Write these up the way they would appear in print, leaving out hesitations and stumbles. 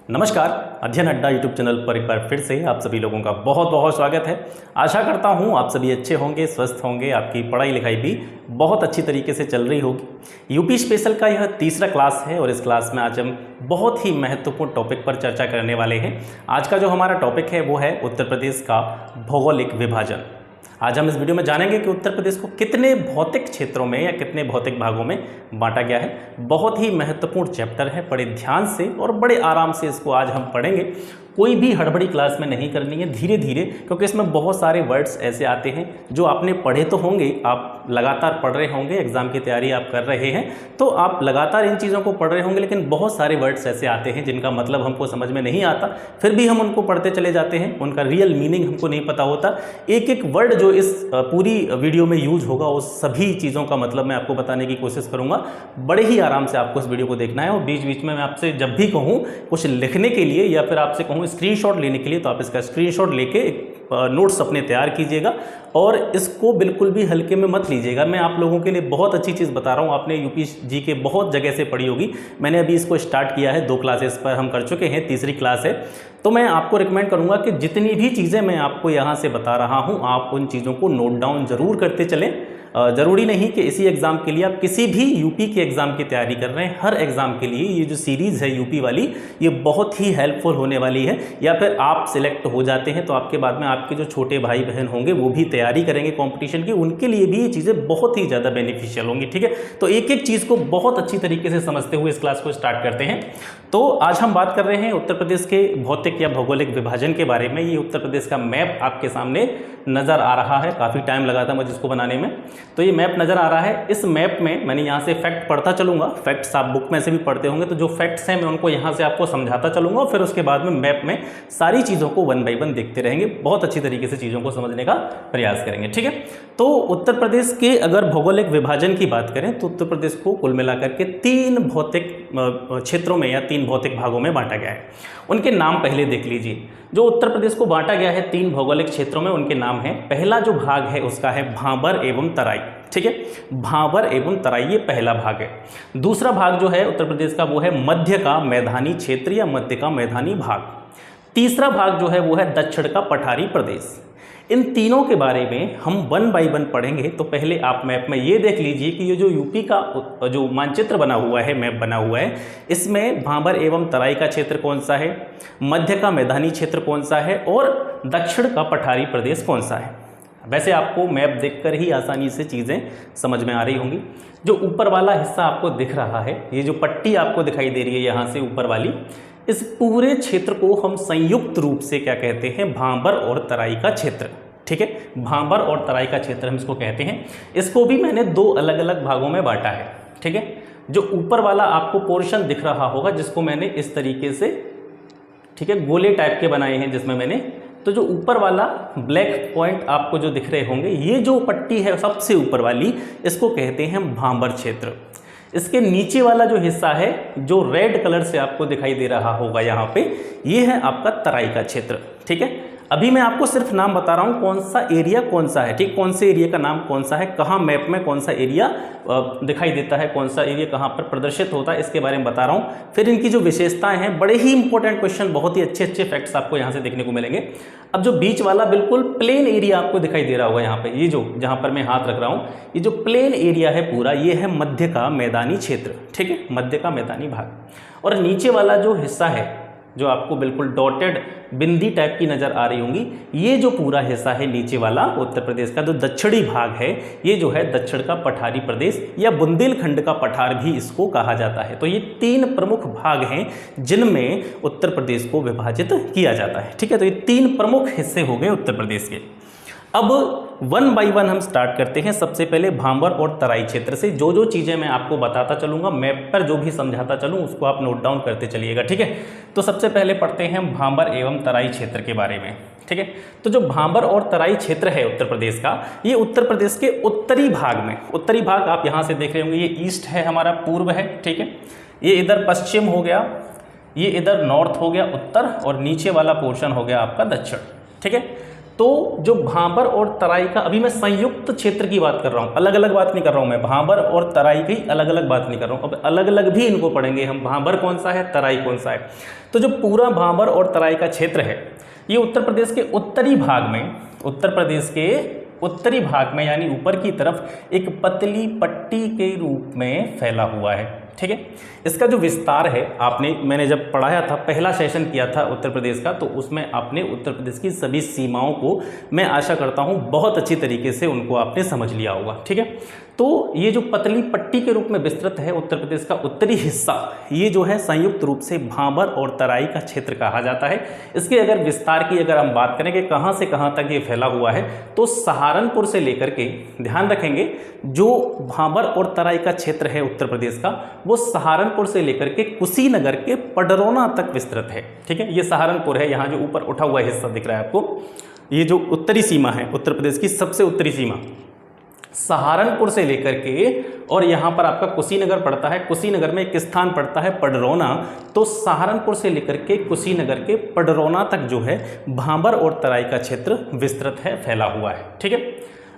नमस्कार, अध्ययन अड्डा यूट्यूब चैनल पर एक बार फिर से आप सभी लोगों का बहुत बहुत स्वागत है। आशा करता हूँ आप सभी अच्छे होंगे, स्वस्थ होंगे, आपकी पढ़ाई लिखाई भी बहुत अच्छी तरीके से चल रही होगी। यूपी स्पेशल का यह तीसरा क्लास है और इस क्लास में आज हम बहुत ही महत्वपूर्ण टॉपिक पर चर्चा करने वाले हैं। आज का जो हमारा टॉपिक है वो है उत्तर प्रदेश का भौगोलिक विभाजन। आज हम इस वीडियो में जानेंगे कि उत्तर प्रदेश को कितने भौतिक क्षेत्रों में या कितने भौतिक भागों में बांटा गया है। बहुत ही महत्वपूर्ण चैप्टर है, बड़े ध्यान से और बड़े आराम से इसको आज हम पढ़ेंगे। कोई भी हड़बड़ी क्लास में नहीं करनी है, धीरे धीरे, क्योंकि इसमें बहुत सारे वर्ड्स ऐसे आते हैं जो आपने पढ़े तो होंगे, आप लगातार पढ़ रहे होंगे, एग्जाम की तैयारी आप कर रहे हैं तो आप लगातार इन चीज़ों को पढ़ रहे होंगे, लेकिन बहुत सारे वर्ड्स ऐसे आते हैं जिनका मतलब हमको समझ में नहीं आता, फिर भी हम उनको पढ़ते चले जाते हैं, उनका रियल मीनिंग हमको नहीं पता होता। एक एक वर्ड जो इस पूरी वीडियो में यूज होगा उस सभी चीज़ों का मतलब मैं आपको बताने की कोशिश करूँगा। बड़े ही आराम से आपको इस वीडियो को देखना है और बीच बीच में मैं आपसे जब भी कहूँ कुछ लिखने के लिए या फिर आपसे कहूँ स्क्रीनशॉट लेने के लिए तो आप इसका स्क्रीनशॉट लेके नोट्स अपने तैयार कीजिएगा और इसको बिल्कुल भी हल्के में मत लीजिएगा। मैं आप लोगों के लिए बहुत अच्छी चीज़ बता रहा हूँ, आपने यूपी जी के बहुत जगह से पढ़ी होगी। मैंने अभी इसको स्टार्ट किया है, 2 क्लासेस पर हम कर चुके हैं, तीसरी क्लास है। तो मैं आपको रिकमेंड करूँगा कि जितनी भी चीज़ें मैं आपको यहाँ से बता रहा हूँ आप उन चीज़ों को नोट डाउन ज़रूर करते चलें। ज़रूरी नहीं कि इसी एग्ज़ाम के लिए, आप किसी भी यूपी के एग्ज़ाम की तैयारी कर रहे हैं, हर एग्ज़ाम के लिए ये जो सीरीज़ है यूपी वाली ये बहुत ही हेल्पफुल होने वाली है। या फिर आप सिलेक्ट हो जाते हैं तो आपके बाद में आपके जो छोटे भाई बहन होंगे वो भी तैयारी करेंगे कंपटीशन की, उनके लिए भी ये चीज़ें बहुत ही ज़्यादा बेनिफिशियल होंगी। ठीक है, तो एक एक चीज़ को बहुत अच्छी तरीके से समझते हुए इस क्लास को स्टार्ट करते हैं। तो आज हम बात कर रहे हैं उत्तर प्रदेश के भौतिक या भौगोलिक विभाजन के बारे में। ये उत्तर प्रदेश का मैप आपके सामने नज़र आ रहा है, काफ़ी टाइम लगा था मुझे इसको बनाने में, तो ये मैप नज़र आ रहा है। इस मैप में मैंने यहाँ से फैक्ट पढ़ता चलूँगा, फैक्ट्स आप बुक में से भी पढ़ते होंगे, तो जो फैक्ट्स हैं मैं उनको यहाँ से आपको समझाता चलूँगा और फिर उसके बाद में मैप में सारी चीज़ों को 1 बाय 1 देखते रहेंगे, बहुत अच्छी तरीके से चीज़ों को समझने का प्रयास करेंगे। ठीक है, तो उत्तर प्रदेश के अगर भौगोलिक विभाजन की बात करें तो उत्तर प्रदेश को कुल मिलाकर के 3 भौतिक क्षेत्रों में या 3 भौतिक भागों में बांटा गया है। उनके नाम पहले देख लीजिए। जो उत्तर प्रदेश को बांटा गया है 3 भौगोलिक क्षेत्रों में, उनके नाम हैं। पहला जो भाग है उसका है भाबर एवं तराई। ठीक है, भाबर एवं तराई ये पहला भाग है। दूसरा भाग जो है उत्तर प्रदेश का वो है मध्य का मैदानी क्षेत्र या मध्य का मैदानी भाग। तीसरा भाग जो है वो है दक्षिण का पठारी प्रदेश। इन तीनों के बारे में हम 1 बाय 1 पढ़ेंगे। तो पहले आप मैप में ये देख लीजिए कि ये जो यूपी का जो मानचित्र बना हुआ है, मैप बना हुआ है, इसमें भाबर एवं तराई का क्षेत्र कौन सा है, मध्य का मैदानी क्षेत्र कौन सा है और दक्षिण का पठारी प्रदेश कौन सा है। वैसे आपको मैप देखकर ही आसानी से चीज़ें समझ में आ रही होंगी। जो ऊपर वाला हिस्सा आपको दिख रहा है, ये जो पट्टी आपको दिखाई दे रही है यहाँ से ऊपर वाली, इस पूरे क्षेत्र को हम संयुक्त रूप से क्या कहते हैं, भाबर और तराई का क्षेत्र। ठीक है, भाबर और तराई का क्षेत्र हम इसको कहते हैं। इसको भी मैंने 2 अलग अलग भागों में बांटा है। ठीक है, जो ऊपर वाला आपको पोर्शन दिख रहा होगा जिसको मैंने इस तरीके से, ठीक है, गोले टाइप के बनाए हैं जिसमें मैंने, तो जो ऊपर वाला ब्लैक पॉइंट आपको जो दिख रहे होंगे, ये जो पट्टी है सबसे ऊपर वाली, इसको कहते हैं भाबर क्षेत्र। इसके नीचे वाला जो हिस्सा है जो रेड कलर से आपको दिखाई दे रहा होगा यहाँ पे, ये है आपका तराई का क्षेत्र। ठीक है, अभी मैं आपको सिर्फ नाम बता रहा हूँ कौन सा एरिया कौन सा है। ठीक, कौन से एरिया का नाम कौन सा है, कहाँ मैप में कौन सा एरिया दिखाई देता है, कौन सा एरिया कहाँ पर प्रदर्शित होता है, इसके बारे में बता रहा हूँ। फिर इनकी जो विशेषताएं हैं, बड़े ही इंपॉर्टेंट क्वेश्चन, बहुत ही अच्छे अच्छे फैक्ट्स आपको यहाँ से देखने को मिलेंगे। अब जो बीच वाला बिल्कुल प्लेन एरिया आपको दिखाई दे रहा होगा यहाँ पे, ये जो जहाँ पर मैं हाथ रख रहा हूँ, ये जो प्लेन एरिया है पूरा, ये है मध्य का मैदानी क्षेत्र। ठीक है, मध्य का मैदानी भाग। और नीचे वाला जो हिस्सा है जो आपको बिल्कुल डॉटेड बिंदी टाइप की नज़र आ रही होंगी, ये जो पूरा हिस्सा है नीचे वाला उत्तर प्रदेश का जो दक्षिणी भाग है, ये जो है दक्षिण का पठारी प्रदेश या बुंदेलखंड का पठार भी इसको कहा जाता है। तो ये 3 प्रमुख भाग हैं जिनमें उत्तर प्रदेश को विभाजित किया जाता है। ठीक है, तो ये 3 प्रमुख हिस्से हो गए उत्तर प्रदेश के। अब 1 बाय 1 हम स्टार्ट करते हैं। सबसे पहले भाबर और तराई क्षेत्र से जो जो चीज़ें मैं आपको बताता चलूँगा, मैप पर जो भी समझाता चलूँ उसको आप नोट डाउन करते चलिएगा। ठीक है, तो सबसे पहले पढ़ते हैं भाबर एवं तराई क्षेत्र के बारे में। ठीक है, तो जो भाबर और तराई क्षेत्र है उत्तर प्रदेश का, ये उत्तर प्रदेश के उत्तरी भाग में, उत्तरी भाग आप यहाँ से देख रहे होंगे, ये ईस्ट है हमारा, पूर्व है। ठीक है, ये इधर पश्चिम हो गया, ये इधर नॉर्थ हो गया उत्तर, और नीचे वाला पोर्शन हो गया आपका दक्षिण। ठीक है, तो जो भाबर और तराई का, अभी मैं संयुक्त क्षेत्र की बात कर रहा हूँ, अलग अलग बात नहीं कर रहा हूँ मैं, भाबर और तराई की अलग अलग बात नहीं कर रहा हूँ। अब अलग अलग भी इनको पढ़ेंगे हम, भाबर कौन सा है, तराई कौन सा है। तो जो पूरा भाबर और तराई का क्षेत्र है ये उत्तर प्रदेश के उत्तरी भाग में, उत्तर प्रदेश के उत्तरी भाग में यानी ऊपर की तरफ एक पतली पट्टी के रूप में फैला हुआ है। ठीक है, इसका जो विस्तार है, मैंने जब पढ़ाया था, पहला सेशन किया था उत्तर प्रदेश का, तो उसमें आपने उत्तर प्रदेश की सभी सीमाओं को, मैं आशा करता हूँ बहुत अच्छी तरीके से उनको आपने समझ लिया होगा। ठीक है, तो ये जो पतली पट्टी के रूप में विस्तृत है उत्तर प्रदेश का उत्तरी हिस्सा, ये जो है संयुक्त रूप से भाबर और तराई का क्षेत्र कहा जाता है। इसके अगर विस्तार की अगर हम बात करें कि कहाँ से कहाँ तक ये फैला हुआ है, तो सहारनपुर से लेकर के, ध्यान रखेंगे, जो भाबर और तराई का क्षेत्र है उत्तर प्रदेश का, वो सहारनपुर से लेकर के कुशीनगर के पडरौना तक विस्तृत है। ठीक है, ये सहारनपुर है, यहाँ जो ऊपर उठा हुआ हिस्सा दिख रहा है आपको, ये जो उत्तरी सीमा है उत्तर प्रदेश की, सबसे उत्तरी सीमा सहारनपुर से लेकर के, और यहाँ पर आपका कुशीनगर पड़ता है, कुशीनगर में एक स्थान पड़ता है पडरौना, तो सहारनपुर से लेकर के कुशीनगर के पडरौना तक जो है भाबर और तराई का क्षेत्र विस्तृत है, फैला हुआ है। ठीक है,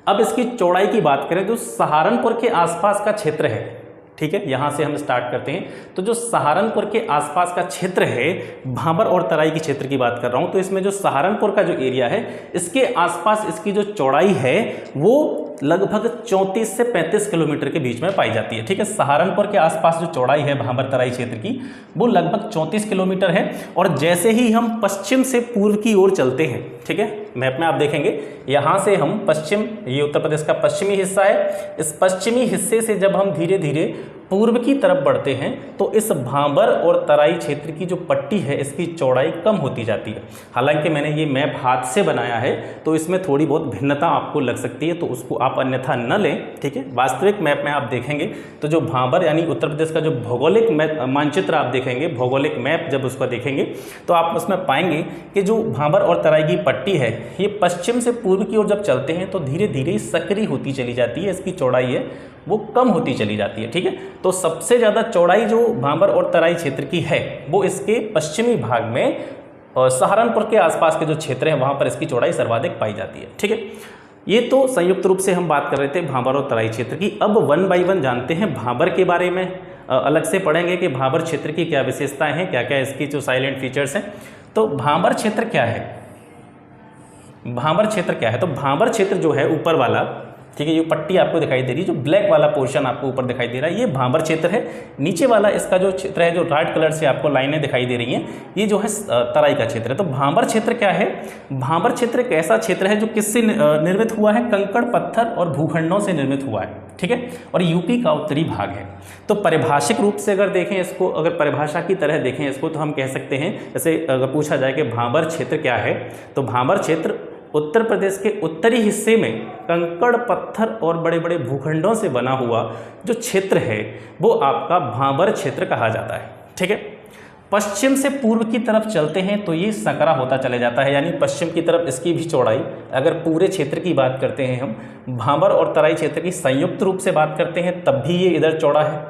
अब इसकी चौड़ाई की बात करें, जो सहारनपुर के आसपास का क्षेत्र है, ठीक है, यहाँ से हम स्टार्ट करते हैं, तो जो सहारनपुर के आसपास का क्षेत्र है, भाबर और तराई के क्षेत्र की बात कर रहा हूँ, तो इसमें जो सहारनपुर का जो एरिया है, इसके आसपास इसकी जो चौड़ाई है वो लगभग 34 से 35 किलोमीटर के बीच में पाई जाती है। ठीक है, सहारनपुर के आसपास जो चौड़ाई है भाबर तराई क्षेत्र की, वो लगभग 34 किलोमीटर है। और जैसे ही हम पश्चिम से पूर्व की ओर चलते हैं, ठीक है, मैप में आप देखेंगे, यहाँ से हम पश्चिम, ये उत्तर प्रदेश का पश्चिमी हिस्सा है, इस पश्चिमी हिस्से से जब हम धीरे धीरे पूर्व की तरफ बढ़ते हैं, तो इस भाबर और तराई क्षेत्र की जो पट्टी है, इसकी चौड़ाई कम होती जाती है। हालांकि मैंने ये मैप हाथ से बनाया है, तो इसमें थोड़ी बहुत भिन्नता आपको लग सकती है, तो उसको आप अन्यथा न लें। ठीक है, वास्तविक मैप में आप देखेंगे तो जो भाबर यानी उत्तर प्रदेश का जो भौगोलिक मानचित्र आप देखेंगे, भौगोलिक मैप जब उसका देखेंगे, तो आप उसमें पाएंगे कि जो भाबर और तराई की पट्टी है, ये पश्चिम से पूर्व की ओर जब चलते हैं तो धीरे धीरे सक्रिय होती चली जाती है, इसकी चौड़ाई है वो कम होती चली जाती है। ठीक है, तो सबसे ज़्यादा चौड़ाई जो भाबर और तराई क्षेत्र की है, वो इसके पश्चिमी भाग में सहारनपुर के आसपास के जो क्षेत्र हैं, वहाँ पर इसकी चौड़ाई सर्वाधिक पाई जाती है। ठीक है, ये तो संयुक्त रूप से हम बात कर रहे थे भाबर और तराई क्षेत्र की। अब वन बाई वन जानते हैं भाबर के बारे में, अलग से पढ़ेंगे कि भाबर क्षेत्र की क्या विशेषताएँ हैं, क्या क्या इसकी जो साइलेंट फीचर्स हैं। तो भाबर क्षेत्र क्या है, भाबर क्षेत्र क्या है, तो भाबर क्षेत्र जो है ऊपर वाला, ठीक है, ये पट्टी आपको दिखाई दे रही है, जो ब्लैक वाला पोर्शन आपको ऊपर दिखाई दे रहा है, ये भाबर क्षेत्र है। नीचे वाला इसका जो क्षेत्र है, जो रेड कलर से आपको लाइनें दिखाई दे रही हैं, ये जो है तराई का क्षेत्र है। तो भाबर क्षेत्र क्या है, भाबर क्षेत्र एक ऐसा क्षेत्र है जो किससे निर्मित हुआ है, कंकड़ पत्थर और भूखंडों से निर्मित हुआ है। ठीक है, और यूपी का उत्तरी भाग है। तो पारिभाषिक रूप से अगर देखें इसको, अगर परिभाषा की तरह देखें इसको, तो हम कह सकते हैं, जैसे अगर पूछा जाए कि भाबर क्षेत्र क्या है, तो भाबर क्षेत्र उत्तर प्रदेश के उत्तरी हिस्से में कंकड़ पत्थर और बड़े बड़े भूखंडों से बना हुआ जो क्षेत्र है, वो आपका भाबर क्षेत्र कहा जाता है। ठीक है, पश्चिम से पूर्व की तरफ चलते हैं तो ये संकरा होता चले जाता है, यानी पश्चिम की तरफ इसकी भी चौड़ाई, अगर पूरे क्षेत्र की बात करते हैं हम, भाबर और तराई क्षेत्र की संयुक्त रूप से बात करते हैं, तब भी ये इधर चौड़ा है।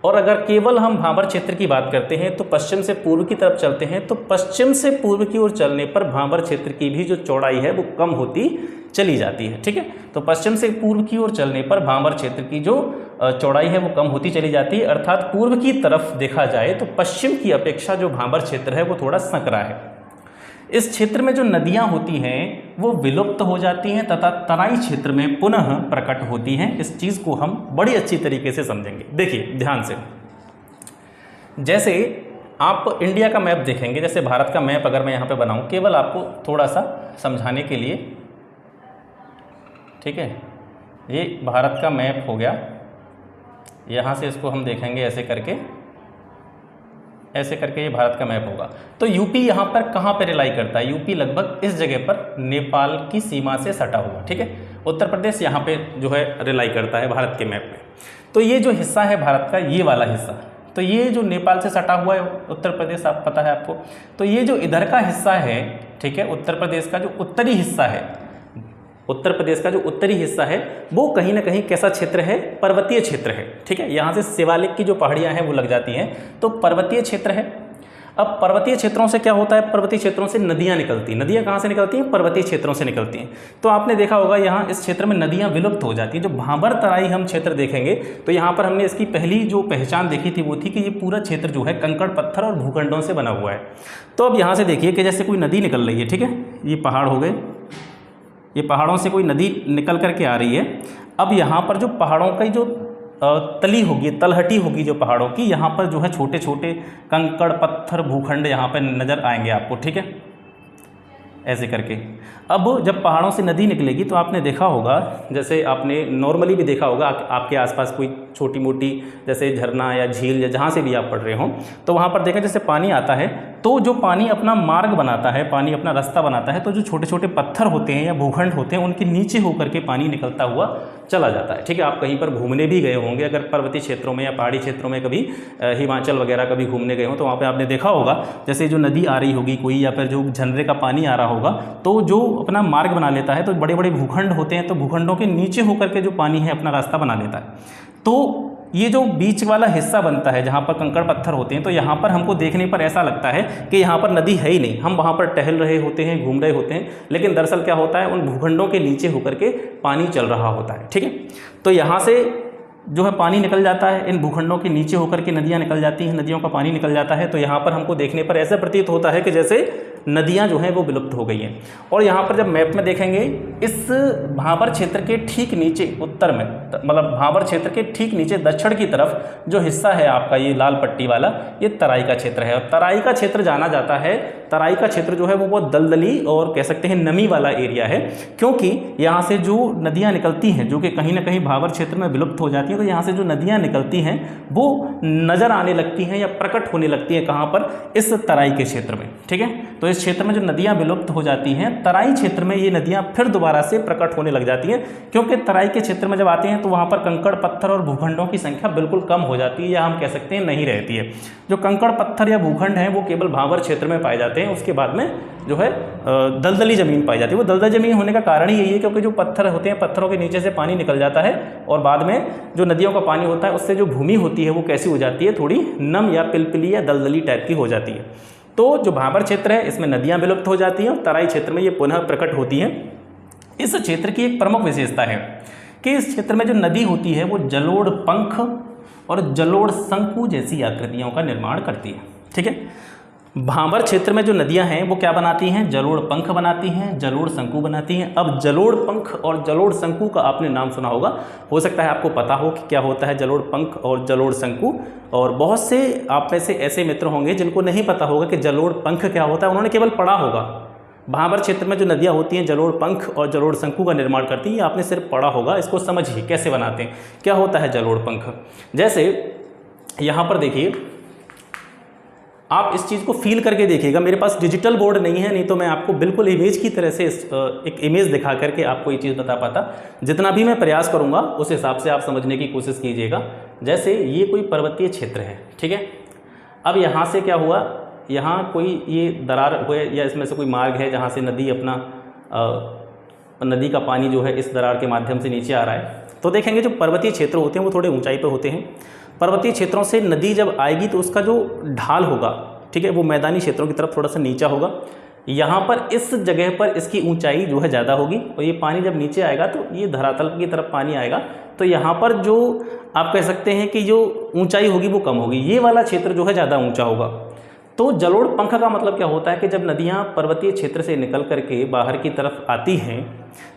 और अगर केवल हम भाबर क्षेत्र की बात करते हैं, तो पश्चिम से पूर्व की तरफ चलते हैं, तो पश्चिम से पूर्व की ओर चलने पर भाबर क्षेत्र की भी जो चौड़ाई है वो कम होती चली जाती है। ठीक है, तो पश्चिम से पूर्व की ओर चलने पर भाबर क्षेत्र की जो चौड़ाई है वो कम होती चली जाती है, अर्थात पूर्व की तरफ देखा जाए तो पश्चिम की अपेक्षा जो भाबर क्षेत्र है वो थोड़ा संकरा है। इस क्षेत्र में जो नदियां होती हैं वो विलुप्त हो जाती हैं तथा तराई क्षेत्र में पुनः प्रकट होती हैं। इस चीज़ को हम बड़ी अच्छी तरीके से समझेंगे। देखिए ध्यान से, जैसे आप इंडिया का मैप देखेंगे, जैसे भारत का मैप अगर मैं यहाँ पे बनाऊँ, केवल आपको थोड़ा सा समझाने के लिए, ठीक है, ये भारत का मैप हो गया, यहाँ से इसको हम देखेंगे ऐसे करके, ऐसे करके ये भारत का मैप होगा। तो यूपी यहाँ पर कहाँ पर रिलाई करता है, यूपी लगभग इस जगह पर नेपाल की सीमा से सटा हुआ। ठीक है, उत्तर प्रदेश यहाँ पे जो है रिलाई करता है भारत के मैप में। तो ये जो हिस्सा है भारत का, ये वाला हिस्सा, तो ये जो नेपाल से सटा हुआ है उत्तर प्रदेश, आप पता है आपको, तो ये जो इधर का हिस्सा है, ठीक है, उत्तर प्रदेश का जो उत्तरी हिस्सा है, उत्तर प्रदेश का जो उत्तरी हिस्सा है वो कहीं ना कहीं कैसा क्षेत्र है, पर्वतीय क्षेत्र है। ठीक है, यहाँ से शिवालिक की जो पहाड़ियाँ हैं वो लग जाती हैं, तो पर्वतीय क्षेत्र है। अब पर्वतीय क्षेत्रों से क्या होता है, पर्वतीय क्षेत्रों से नदियाँ निकलती हैं। नदियाँ कहाँ से निकलती हैं, पर्वतीय क्षेत्रों से निकलती हैं। तो आपने देखा होगा यहाँ इस क्षेत्र में नदियाँ विलुप्त हो जाती हैं। जो भाबर तराई हम क्षेत्र देखेंगे तो यहाँ पर हमने इसकी पहली जो पहचान देखी थी वो थी कि ये पूरा क्षेत्र जो है कंकड़ पत्थर और भूखंडों से बना हुआ है। तो अब यहाँ से देखिए कि जैसे कोई नदी निकल रही है, ठीक है, ये पहाड़ हो गए, ये पहाड़ों से कोई नदी निकल करके आ रही है। अब यहाँ पर जो पहाड़ों की जो तली होगी, तलहटी होगी जो पहाड़ों की, यहाँ पर जो है छोटे छोटे कंकड़ पत्थर भूखंड यहाँ पर नज़र आएंगे आपको, ठीक है, ऐसे करके। अब जब पहाड़ों से नदी निकलेगी तो आपने देखा होगा, जैसे आपने नॉर्मली भी देखा होगा, आपके आसपास कोई छोटी मोटी जैसे झरना या झील या जहाँ से भी आप पढ़ रहे हों, तो वहाँ पर देखा जैसे पानी आता है तो जो पानी अपना मार्ग बनाता है, पानी अपना रास्ता बनाता है, तो जो छोटे छोटे पत्थर होते हैं या भूखंड होते हैं उनके नीचे होकर के पानी निकलता हुआ चला जाता है, ठीक है। आप कहीं पर घूमने भी गए होंगे, अगर पर्वतीय क्षेत्रों में या पहाड़ी क्षेत्रों में कभी हिमाचल वगैरह कभी घूमने गए हो तो वहाँ पे आपने देखा होगा जैसे जो नदी आ रही होगी कोई, या फिर जो झरने का पानी आ रहा होगा, तो जो अपना मार्ग बना लेता है, तो बड़े बड़े भूखंड होते हैं, तो भूखंडों के नीचे होकर के जो पानी है अपना रास्ता बना लेता है। तो ये जो बीच वाला हिस्सा बनता है जहाँ पर कंकड़ पत्थर होते हैं, तो यहाँ पर हमको देखने पर ऐसा लगता है कि यहाँ पर नदी है ही नहीं, हम वहाँ पर टहल रहे होते हैं, घूम रहे होते हैं, लेकिन दरअसल क्या होता है, उन भूखंडों के नीचे होकर के पानी चल रहा होता है, ठीक है। तो यहाँ से जो है पानी निकल जाता है, इन भूखंडों के नीचे होकर के नदियाँ निकल जाती हैं, नदियों का पानी निकल जाता है। तो यहाँ पर हमको देखने पर ऐसा प्रतीत होता है कि जैसे नदियाँ जो हैं वो विलुप्त हो गई हैं। और यहाँ पर जब मैप में देखेंगे, इस भाबर क्षेत्र के ठीक नीचे उत्तर में, मतलब भाबर क्षेत्र के ठीक नीचे दक्षिण की तरफ जो हिस्सा है आपका ये लाल पट्टी वाला, ये तराई का क्षेत्र है। और तराई का क्षेत्र जाना जाता है, तराई का क्षेत्र जो है वो बहुत दलदली और कह सकते हैं नमी वाला एरिया है, क्योंकि यहाँ से जो नदियाँ निकलती हैं जो कि कहीं ना कहीं भाबर क्षेत्र में विलुप्त हो जाती हैं, तो यहाँ से जो नदियाँ निकलती हैं वो नज़र आने लगती हैं या प्रकट होने लगती हैं कहाँ पर, इस तराई के क्षेत्र में, ठीक है। तो इस क्षेत्र में जो नदियाँ विलुप्त हो जाती हैं, तराई क्षेत्र में ये नदियाँ फिर दोबारा से प्रकट होने लग जाती हैं, क्योंकि तराई के क्षेत्र में जब आते हैं तो वहाँ पर कंकड़ पत्थर और भूखंडों की संख्या बिल्कुल कम हो जाती है, या हम कह सकते हैं नहीं रहती है। जो कंकड़ पत्थर या भूखंड हैं वो केवल भाबर क्षेत्र में पाए जाते हैं, उसके बाद में जो है दलदली ज़मीन पाई जाती है। वो दलदली ज़मीन होने का कारण ही यही है क्योंकि जो पत्थर होते हैं, पत्थरों के नीचे से पानी निकल जाता है, और बाद में जो नदियों का पानी होता है उससे जो भूमि होती है वो कैसी हो जाती है, थोड़ी नम या पिलपिली या दलदली टाइप की हो जाती है। तो जो भाबर क्षेत्र है इसमें नदियाँ विलुप्त हो जाती हैं और तराई क्षेत्र में ये पुनः प्रकट होती हैं। इस क्षेत्र की एक प्रमुख विशेषता है कि इस क्षेत्र में जो नदी होती है वो जलोढ़ पंख और जलोढ़ शंकु जैसी आकृतियों का निर्माण करती है, ठीक है। भाबर क्षेत्र में जो नदियां हैं वो क्या बनाती हैं, जलोढ़ पंख बनाती हैं, जलोढ़ शंकु बनाती हैं। अब जलोढ़ पंख और जलोढ़ शंकु का आपने नाम सुना होगा, हो सकता है आपको पता हो कि क्या होता है जलोढ़ पंख और जलोढ़ शंकु, और बहुत से आप में से ऐसे मित्र होंगे जिनको नहीं पता होगा कि जलोढ़ पंख क्या होता है, उन्होंने केवल पढ़ा होगा। भाबर क्षेत्र में जो नदियाँ होती हैं जलोढ़ पंख और जलोढ़ शंकु का निर्माण करती हैं, आपने सिर्फ पढ़ा होगा। इसको समझिए कैसे बनाते हैं, क्या होता है जलोढ़ पंख। जैसे यहाँ पर देखिए, आप इस चीज़ को फील करके देखिएगा। मेरे पास डिजिटल बोर्ड नहीं है, नहीं तो मैं आपको बिल्कुल इमेज की तरह से एक इमेज दिखा करके आपको ये चीज़ बता पाता। जितना भी मैं प्रयास करूँगा उस हिसाब से आप समझने की कोशिश कीजिएगा। जैसे ये कोई पर्वतीय क्षेत्र है, ठीक है। अब यहाँ से क्या हुआ, यहाँ कोई ये दरार हुए या इसमें से कोई मार्ग है जहाँ से नदी अपना नदी का पानी जो है इस दरार के माध्यम से नीचे आ रहा है। तो देखेंगे जो पर्वतीय क्षेत्र होते हैं वो थोड़े ऊंचाई पर होते हैं। पर्वतीय क्षेत्रों से नदी जब आएगी तो उसका जो ढाल होगा, ठीक है, वो मैदानी क्षेत्रों की तरफ थोड़ा सा नीचा होगा। यहाँ पर इस जगह पर इसकी ऊंचाई जो है ज़्यादा होगी, और ये पानी जब नीचे आएगा तो ये धरातल की तरफ पानी आएगा, तो यहाँ पर जो आप कह सकते हैं कि जो ऊंचाई होगी वो कम होगी, ये वाला क्षेत्र जो है ज़्यादा ऊंचा होगा। तो जलोढ़ पंख का मतलब क्या होता है कि जब नदियाँ पर्वतीय क्षेत्र से निकल करके बाहर की तरफ आती हैं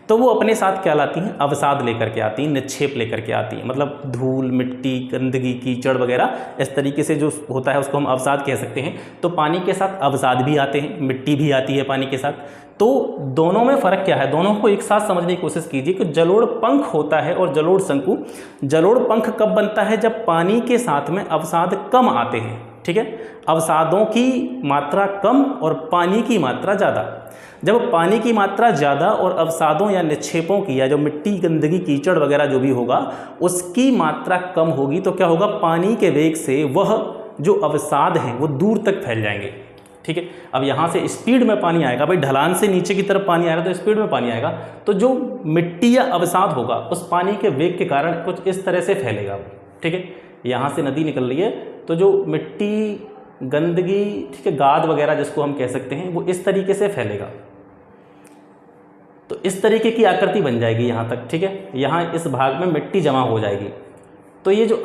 तो वो अपने साथ क्या लाती हैं, अवसाद लेकर के आती हैं, निक्षेप लेकर के आती हैं। मतलब धूल, मिट्टी, गंदगी, कीचड़ वगैरह इस तरीके से जो होता है उसको हम अवसाद कह सकते हैं। तो पानी के साथ अवसाद भी आते हैं, मिट्टी भी आती है पानी के साथ। तो दोनों में फ़र्क क्या है, दोनों को एक साथ समझने की कोशिश कीजिए कि जलोढ़ पंख होता है और जलोढ़ शंकु। जलोढ़ पंख कब बनता है, जब पानी के साथ में अवसाद कम आते हैं, ठीक है। अवसादों की मात्रा कम और पानी की मात्रा ज़्यादा। जब पानी की मात्रा ज़्यादा और अवसादों या निक्षेपों की या जो मिट्टी, गंदगी, कीचड़ वगैरह जो भी होगा उसकी मात्रा कम होगी, तो क्या होगा, पानी के वेग से वह जो अवसाद हैं वो दूर तक फैल जाएंगे, ठीक है। अब यहाँ से स्पीड में पानी आएगा, भाई ढलान से नीचे की तरफ पानी आएगा तो स्पीड में पानी आएगा, तो जो मिट्टी या अवसाद होगा उस पानी के वेग के कारण कुछ इस तरह से फैलेगा, ठीक है। यहाँ से नदी निकल रही है तो जो मिट्टी गंदगी, ठीक है, गाद वगैरह जिसको हम कह सकते हैं, वो इस तरीके से फैलेगा। तो इस तरीके की आकृति बन जाएगी यहाँ तक, ठीक है। यहाँ इस भाग में मिट्टी जमा हो जाएगी। तो ये जो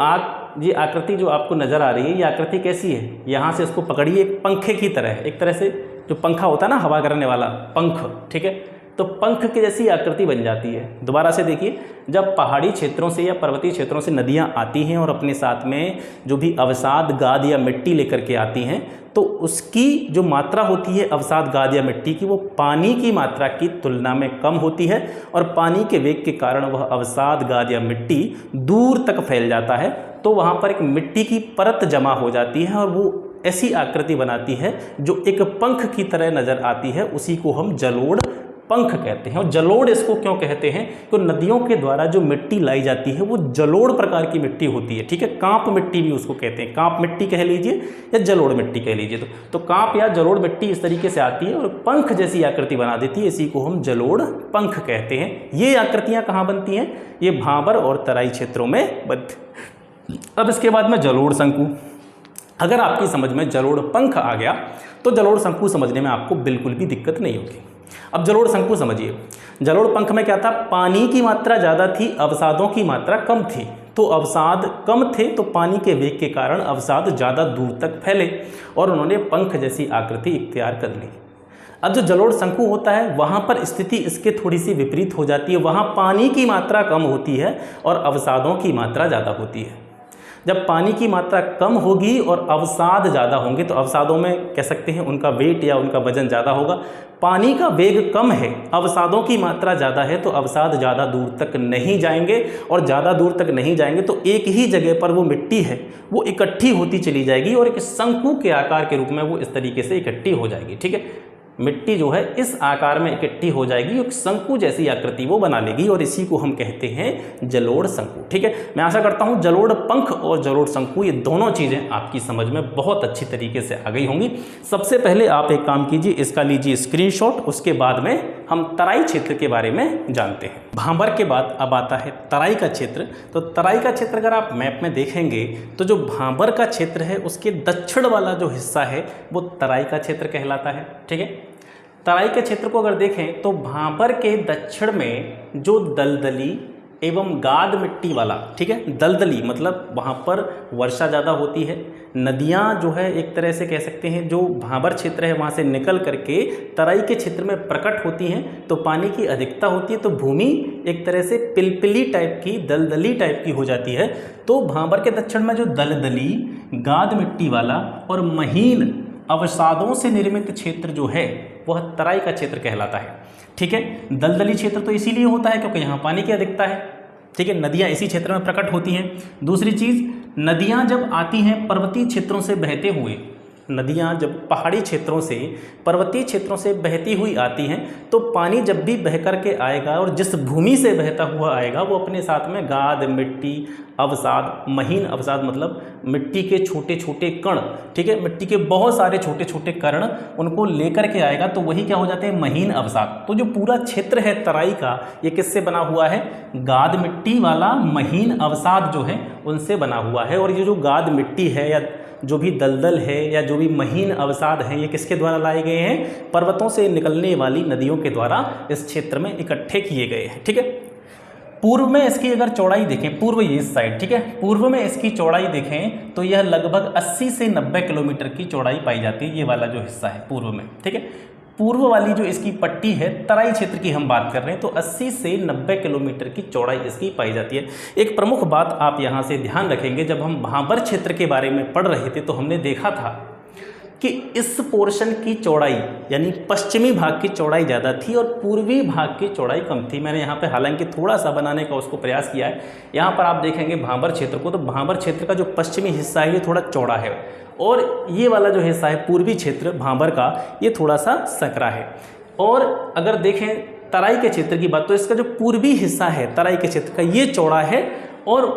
ये आकृति जो आपको नज़र आ रही है, ये आकृति कैसी है, यहाँ से इसको पकड़िए, एक पंखे की तरह है, एक तरह से जो पंखा होता है ना हवा करने वाला पंख, ठीक है, तो पंख की जैसी आकृति बन जाती है। दोबारा से देखिए, जब पहाड़ी क्षेत्रों से या पर्वतीय क्षेत्रों से नदियाँ आती हैं और अपने साथ में जो भी अवसाद, गाद या मिट्टी लेकर के आती हैं, तो उसकी जो मात्रा होती है अवसाद, गाद या मिट्टी की, वो पानी की मात्रा की तुलना में कम होती है और पानी के वेग के कारण वह अवसाद, गाद या मिट्टी दूर तक फैल जाता है। तो वहाँ पर एक मिट्टी की परत जमा हो जाती है और वो ऐसी आकृति बनाती है जो एक पंख की तरह नज़र आती है। उसी को हम जलोढ़ पंख कहते हैं। और जलोढ़ इसको क्यों कहते हैं, तो नदियों के द्वारा जो मिट्टी लाई जाती है वो जलोढ़ प्रकार की मिट्टी होती है, ठीक है। कांप मिट्टी भी उसको कहते हैं, कांप मिट्टी कह लीजिए या जलोढ़ मिट्टी कह लीजिए। तो कांप या जलोढ़ मिट्टी इस तरीके से आती है और पंख जैसी आकृति बना देती है, इसी को हम जलोढ़ पंख कहते हैं। ये आकृतियाँ कहाँ बनती हैं, ये भाबर और तराई क्षेत्रों में बनती। अब इसके बाद में जलोढ़ शंकु। अगर आपकी समझ में जलोढ़ पंख आ गया तो जलोढ़ शंकु समझने में आपको बिल्कुल भी दिक्कत नहीं होगी। अब जलोढ़ शंकु समझिए, जलोढ़ पंख में क्या था, पानी की मात्रा ज़्यादा थी, अवसादों की मात्रा कम थी। तो अवसाद कम थे तो पानी के वेग के कारण अवसाद ज़्यादा दूर तक फैले और उन्होंने पंख जैसी आकृति इख्तियार कर ली। अब जो जलोढ़ शंकु होता है वहाँ पर स्थिति इसके थोड़ी सी विपरीत हो जाती है। वहाँ पानी की मात्रा कम होती है और अवसादों की मात्रा ज़्यादा होती है। जब पानी की मात्रा कम होगी और अवसाद ज़्यादा होंगे, तो अवसादों में कह सकते हैं उनका वेट या उनका वजन ज़्यादा होगा। पानी का वेग कम है, अवसादों की मात्रा ज़्यादा है, तो अवसाद ज़्यादा दूर तक नहीं जाएंगे और ज़्यादा दूर तक नहीं जाएंगे तो एक ही जगह पर वो मिट्टी है वो इकट्ठी होती चली जाएगी और एक शंकु के आकार के रूप में वो इस तरीके से इकट्ठी हो जाएगी, ठीक है। मिट्टी जो है इस आकार में इकट्ठी हो जाएगी और शंकु जैसी आकृति वो बना लेगी और इसी को हम कहते हैं जलोढ़ शंकु, ठीक है। मैं आशा करता हूँ जलोढ़ पंख और जलोढ़ शंकु ये दोनों चीज़ें आपकी समझ में बहुत अच्छी तरीके से आ गई होंगी। सबसे पहले आप एक काम कीजिए, इसका लीजिए स्क्रीनशॉट, उसके बाद में हम तराई क्षेत्र के बारे में जानते हैं। भाबर के बाद अब आता है तराई का क्षेत्र। तो तराई का क्षेत्र अगर आप मैप में देखेंगे तो जो भाबर का क्षेत्र है उसके दक्षिण वाला जो हिस्सा है वो तराई का क्षेत्र कहलाता है, ठीक है। तराई के क्षेत्र को अगर देखें तो भाबर के दक्षिण में जो दलदली एवं गाद मिट्टी वाला, ठीक है, दलदली मतलब वहाँ पर वर्षा ज़्यादा होती है, नदियाँ जो है एक तरह से कह सकते हैं जो भाबर क्षेत्र है वहाँ से निकल करके तराई के क्षेत्र में प्रकट होती हैं, तो पानी की अधिकता होती है, तो भूमि एक तरह से पिलपिली टाइप की, दलदली टाइप की हो जाती है। तो भाबर के दक्षिण में जो दलदली, गाद मिट्टी वाला और महीन अवसादों से निर्मित क्षेत्र जो है वह तराई का क्षेत्र कहलाता है, ठीक है। दलदली क्षेत्र तो इसीलिए होता है क्योंकि यहाँ पानी की अधिकता है, ठीक है, नदियाँ इसी क्षेत्र में प्रकट होती हैं। दूसरी चीज़, नदियाँ जब आती हैं पर्वतीय क्षेत्रों से बहते हुए, नदियाँ जब पहाड़ी क्षेत्रों से पर्वतीय क्षेत्रों से बहती हुई आती हैं तो पानी जब भी बह कर के आएगा और जिस भूमि से बहता हुआ आएगा वो अपने साथ में गाद, मिट्टी, अवसाद, महीन अवसाद मतलब मिट्टी के छोटे छोटे कण, ठीक है, मिट्टी के बहुत सारे छोटे छोटे कण उनको लेकर के आएगा, तो वही क्या हो जाते हैं, महीन अवसाद। तो जो पूरा क्षेत्र है तराई का ये किससे बना हुआ है, गाद मिट्टी वाला महीन अवसाद जो है उनसे बना हुआ है। और ये जो गाद मिट्टी है या जो भी दलदल है या जो भी महीन अवसाद हैं ये किसके द्वारा लाए गए हैं, पर्वतों से निकलने वाली नदियों के द्वारा इस क्षेत्र में इकट्ठे किए गए हैं, ठीक है। पूर्व में इसकी अगर चौड़ाई देखें, पूर्व ये साइड, ठीक है, पूर्व में इसकी चौड़ाई देखें तो यह लगभग 80 से 90 किलोमीटर की चौड़ाई पाई जाती है, ये वाला जो हिस्सा है पूर्व में, ठीक है। पूर्व वाली जो इसकी पट्टी है तराई क्षेत्र की हम बात कर रहे हैं तो 80 से 90 किलोमीटर की चौड़ाई इसकी पाई जाती है। एक प्रमुख बात आप यहाँ से ध्यान रखेंगे, जब हम भाबर क्षेत्र के बारे में पढ़ रहे थे तो हमने देखा था कि इस पोर्शन की चौड़ाई यानी पश्चिमी भाग की चौड़ाई ज़्यादा थी और पूर्वी भाग की चौड़ाई कम थी। मैंने यहाँ पे हालांकि थोड़ा सा बनाने का उसको प्रयास किया है। यहाँ पर आप देखेंगे भाबर क्षेत्र को, तो भाबर क्षेत्र का जो पश्चिमी हिस्सा है ये थोड़ा चौड़ा है और ये वाला जो हिस्सा है पूर्वी क्षेत्र भाबर का ये थोड़ा सा सकरा है। और अगर देखें तराई के क्षेत्र की बात तो इसका जो पूर्वी हिस्सा है तराई के क्षेत्र का ये चौड़ा है और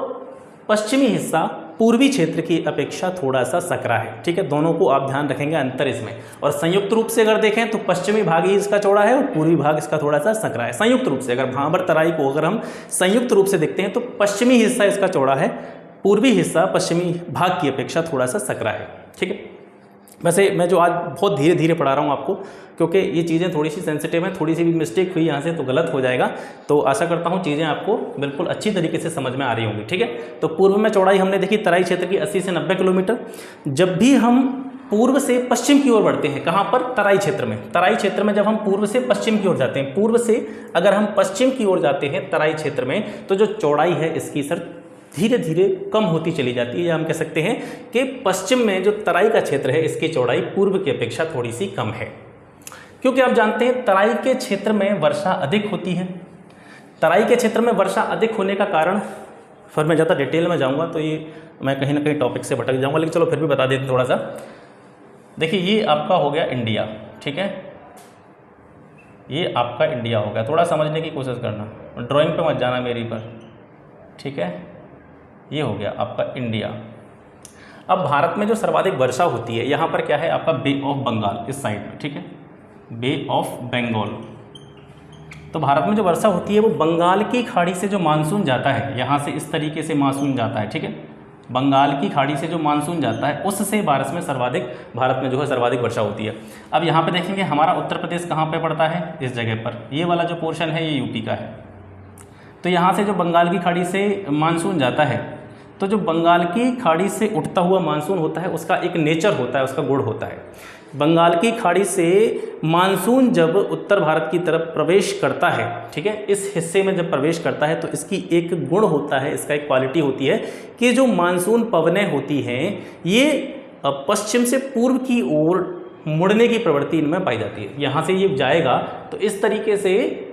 पश्चिमी हिस्सा पूर्वी क्षेत्र की अपेक्षा थोड़ा सा सकरा है, ठीक है। दोनों को आप ध्यान रखेंगे अंतर इसमें। और संयुक्त रूप से अगर देखें तो पश्चिमी भाग ही इसका चौड़ा है और पूर्वी भाग इसका थोड़ा सा सकरा है। संयुक्त रूप से अगर भाबर तराई को अगर हम संयुक्त रूप से देखते हैं तो पश्चिमी हिस्सा इसका चौड़ा है, पूर्वी हिस्सा पश्चिमी भाग की अपेक्षा थोड़ा सा सकरा है, ठीक है। वैसे मैं जो आज बहुत धीरे धीरे पढ़ा रहा हूँ आपको, क्योंकि ये चीज़ें थोड़ी सी सेंसिटिव हैं, थोड़ी सी भी मिस्टेक हुई यहाँ से तो गलत हो जाएगा। तो आशा करता हूँ चीज़ें आपको बिल्कुल अच्छी तरीके से समझ में आ रही होंगी, ठीक है। तो पूर्व में चौड़ाई हमने देखी तराई क्षेत्र की 80 से 90 किलोमीटर। जब भी हम पूर्व से पश्चिम की ओर बढ़ते हैं, कहाँ पर? तराई क्षेत्र में। तराई क्षेत्र में जब हम पूर्व से पश्चिम की ओर जाते हैं, पूर्व से अगर हम पश्चिम की ओर जाते हैं तराई क्षेत्र में, तो जो चौड़ाई है इसकी सर धीरे धीरे कम होती चली जाती है, या हम कह सकते हैं कि पश्चिम में जो तराई का क्षेत्र है इसकी चौड़ाई पूर्व की अपेक्षा थोड़ी सी कम है। क्योंकि आप जानते हैं तराई के क्षेत्र में वर्षा अधिक होती है। तराई के क्षेत्र में वर्षा अधिक होने का कारण, फिर मैं ज़्यादा डिटेल में जाऊँगा तो ये मैं कहीं ना कहीं टॉपिक से भटक जाऊँगा, लेकिन चलो फिर भी बता देते हैं थोड़ा सा। देखिए ये आपका हो गया इंडिया, ठीक है, ये आपका इंडिया हो गया। थोड़ा समझने की कोशिश करना, ड्राइंग पे मत जाना मेरी पर, ठीक है। ये हो गया आपका इंडिया। अब भारत में जो सर्वाधिक वर्षा होती है यहाँ पर क्या है? आपका बे ऑफ बंगाल इस साइड में, ठीक है, बे ऑफ बंगाल। तो भारत में जो वर्षा होती है वो बंगाल की खाड़ी से जो मानसून जाता है, यहाँ से इस तरीके से मानसून जाता है, ठीक है, बंगाल की खाड़ी से जो मानसून जाता है उससे भारत में सर्वाधिक वर्षा होती है। अब यहाँ पे देखेंगे हमारा उत्तर प्रदेश कहाँ पे पड़ता है? इस जगह पर। ये वाला जो पोर्शन है ये यूपी का है। तो यहाँ से जो बंगाल की खाड़ी से मानसून जाता है, तो जो बंगाल की खाड़ी से उठता हुआ मानसून होता है उसका एक नेचर होता है, उसका गुण होता है। बंगाल की खाड़ी से मानसून जब उत्तर भारत की तरफ प्रवेश करता है, ठीक है, इस हिस्से में जब प्रवेश करता है तो इसकी एक गुण होता है, इसका एक क्वालिटी होती है कि जो मानसून पवनें होती हैं ये पश्चिम से पूर्व की ओर मुड़ने की प्रवृत्ति इनमें पाई जाती है। यहाँ से ये जाएगा तो इस तरीके से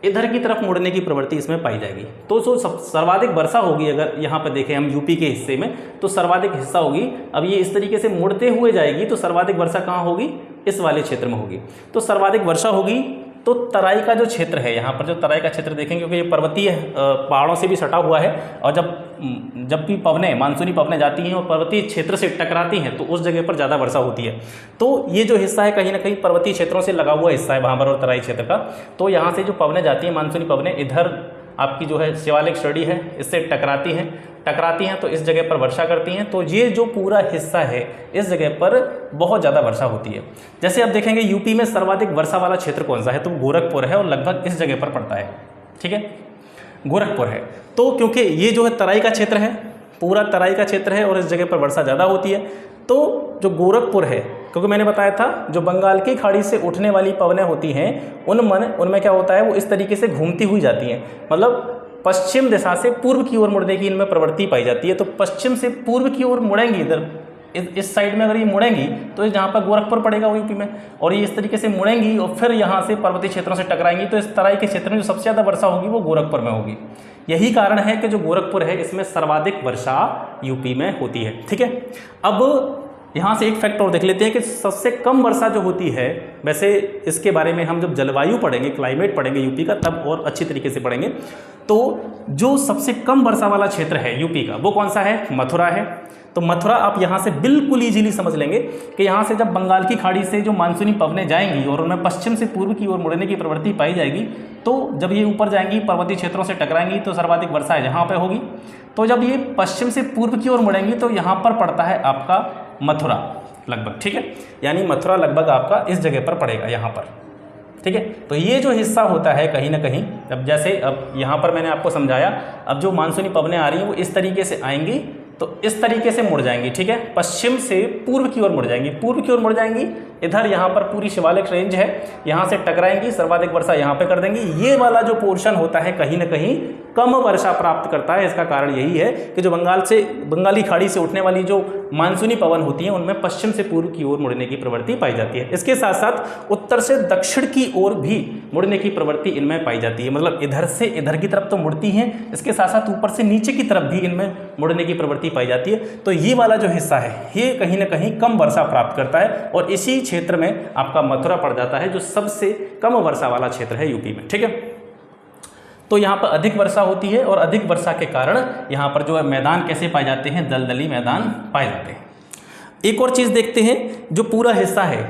इधर की तरफ मुड़ने की प्रवृत्ति इसमें पाई जाएगी। तो जो सर्वाधिक वर्षा होगी, अगर यहाँ पर देखें हम यूपी के हिस्से में, तो सर्वाधिक हिस्सा होगी। अब ये इस तरीके से मुड़ते हुए जाएगी तो सर्वाधिक वर्षा कहाँ होगी? इस वाले क्षेत्र में होगी। तो सर्वाधिक वर्षा होगी तो तराई का जो क्षेत्र है, यहाँ पर जो तराई का क्षेत्र देखेंगे, क्योंकि ये पर्वतीय पहाड़ों से भी सटा हुआ है, और जब भी पवनें, मानसूनी पवनें जाती हैं और पर्वतीय क्षेत्र से टकराती हैं तो उस जगह पर ज़्यादा वर्षा होती है। तो ये जो हिस्सा है कहीं ना कहीं पर्वतीय क्षेत्रों से लगा हुआ हिस्सा है वहाँ पर, और तराई क्षेत्र का। तो यहाँ से जो पवनें जाती हैं, मानसूनी पवनें, इधर आपकी जो है शिवालिक श्रेणी है इससे टकराती हैं तो इस जगह पर वर्षा करती हैं। तो ये जो पूरा हिस्सा है इस जगह पर बहुत ज़्यादा वर्षा होती है। जैसे आप देखेंगे यूपी में सर्वाधिक वर्षा वाला क्षेत्र कौन सा है? तो गोरखपुर है, और लगभग इस जगह पर पड़ता है, ठीक है, गोरखपुर है। तो क्योंकि ये जो है तराई का क्षेत्र है, पूरा तराई का क्षेत्र है और इस जगह पर वर्षा ज़्यादा होती है, तो जो गोरखपुर है, क्योंकि मैंने बताया था जो बंगाल की खाड़ी से उठने वाली पवनें होती हैं उनमें क्या होता है, वो इस तरीके से घूमती हुई जाती हैं, मतलब पश्चिम दिशा से पूर्व की ओर मुड़ने की इनमें प्रवृत्ति पाई जाती है। तो पश्चिम से पूर्व की ओर मुड़ेंगी, इधर इस साइड में अगर ये मुड़ेंगी तो जहाँ पर गोरखपुर पड़ेगा वो यूपी में, और ये इस तरीके से मुड़ेंगी और फिर यहाँ से पर्वतीय क्षेत्रों से टकराएंगी। तो इस तराई के क्षेत्र में जो सबसे ज़्यादा वर्षा होगी वो गोरखपुर में होगी। यही कारण है कि जो गोरखपुर है इसमें सर्वाधिक वर्षा यूपी में होती है, ठीक है। अब यहाँ से एक फैक्ट और देख लेते हैं कि सबसे कम वर्षा जो होती है, वैसे इसके बारे में हम जब जलवायु पढ़ेंगे, क्लाइमेट पढ़ेंगे यूपी का, तब और अच्छी तरीके से पढ़ेंगे। तो जो सबसे कम वर्षा वाला क्षेत्र है यूपी का वो कौन सा है? मथुरा है। तो मथुरा आप यहाँ से बिल्कुल ईजिली समझ लेंगे कि यहाँ से जब बंगाल की खाड़ी से जो मानसूनी पवनें जाएंगी और उनमें पश्चिम से पूर्व की ओर मुड़ने की प्रवृत्ति पाई जाएगी, तो जब ये ऊपर जाएंगी पर्वतीय क्षेत्रों से टकराएंगी तो सर्वाधिक वर्षा यहाँ पर होगी। तो जब ये पश्चिम से पूर्व की ओर मुड़ेंगी तो यहाँ पर पड़ता है आपका मथुरा लगभग, ठीक है, यानी मथुरा लगभग आपका इस जगह पर पड़ेगा यहाँ पर, ठीक है। तो ये जो हिस्सा होता है कहीं ना कहीं, अब जैसे अब यहाँ पर मैंने आपको समझाया, अब जो मानसूनी पवनें आ रही हैं वो इस तरीके से आएंगी तो इस तरीके से मुड़ जाएंगी, ठीक है, पश्चिम से पूर्व की ओर मुड़ जाएंगी, पूर्व की ओर मुड़ जाएंगी, इधर यहाँ पर पूरी शिवालिक रेंज है, यहाँ से टकराएंगी, सर्वाधिक वर्षा यहाँ पे कर देंगी। ये वाला जो पोर्शन होता है कहीं ना कहीं कम वर्षा प्राप्त करता है। इसका कारण यही है कि जो बंगाली खाड़ी से उठने वाली जो मानसूनी पवन होती हैं उनमें पश्चिम से पूर्व की ओर मुड़ने की प्रवृत्ति पाई जाती है। इसके साथ साथ उत्तर से दक्षिण की ओर भी मुड़ने की प्रवृत्ति इनमें पाई जाती है, मतलब इधर से इधर की तरफ तो मुड़ती हैं, इसके साथ साथ ऊपर से नीचे की तरफ भी इनमें मुड़ने की प्रवृत्ति पाई जाती है। तो ये वाला जो हिस्सा है ये कहीं ना कहीं कम वर्षा प्राप्त करता है, और इसी क्षेत्र में आपका मथुरा पड़ जाता है जो सबसे कम वर्षा वाला क्षेत्र है यूपी में, ठीक है। तो यहाँ पर अधिक वर्षा होती है, और अधिक वर्षा के कारण यहाँ पर जो है मैदान कैसे पाए जाते हैं? दलदली मैदान पाए जाते हैं। एक और चीज़ देखते हैं, जो पूरा हिस्सा है,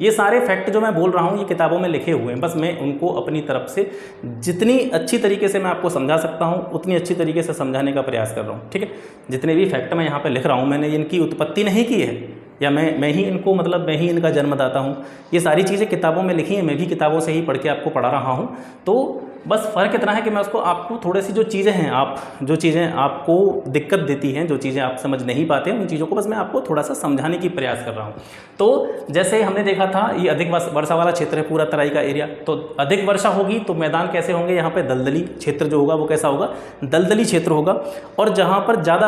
ये सारे फैक्ट जो मैं बोल रहा हूँ ये किताबों में लिखे हुए हैं, बस मैं उनको अपनी तरफ से जितनी अच्छी तरीके से मैं आपको समझा सकता हूँ उतनी अच्छी तरीके से समझाने का प्रयास कर रहा हूँ, ठीक है। जितने भी फैक्ट मैं यहाँ पे लिख रहा हूँ मैंने इनकी उत्पत्ति नहीं की है, या मैं ही इनको मतलब मैं ही इनका जन्मदाता हूँ। ये सारी चीज़ें किताबों में लिखी हैं, मैं भी किताबों से ही पढ़ के आपको पढ़ा रहा हूँ। तो बस फ़र्क इतना है कि मैं उसको आपको थोड़ी सी जो चीज़ें हैं, जो चीज़ें आपको दिक्कत देती हैं, जो चीज़ें आप समझ नहीं पाते, उन चीज़ों को बस मैं आपको थोड़ा सा समझाने की प्रयास कर रहा हूँ। तो जैसे हमने देखा था, ये अधिक वर्षा वाला क्षेत्र है पूरा तराई का एरिया। तो अधिक वर्षा होगी तो मैदान कैसे होंगे, यहाँ पे दलदली क्षेत्र जो होगा वो कैसा होगा, दलदली क्षेत्र होगा। और जहाँ पर ज़्यादा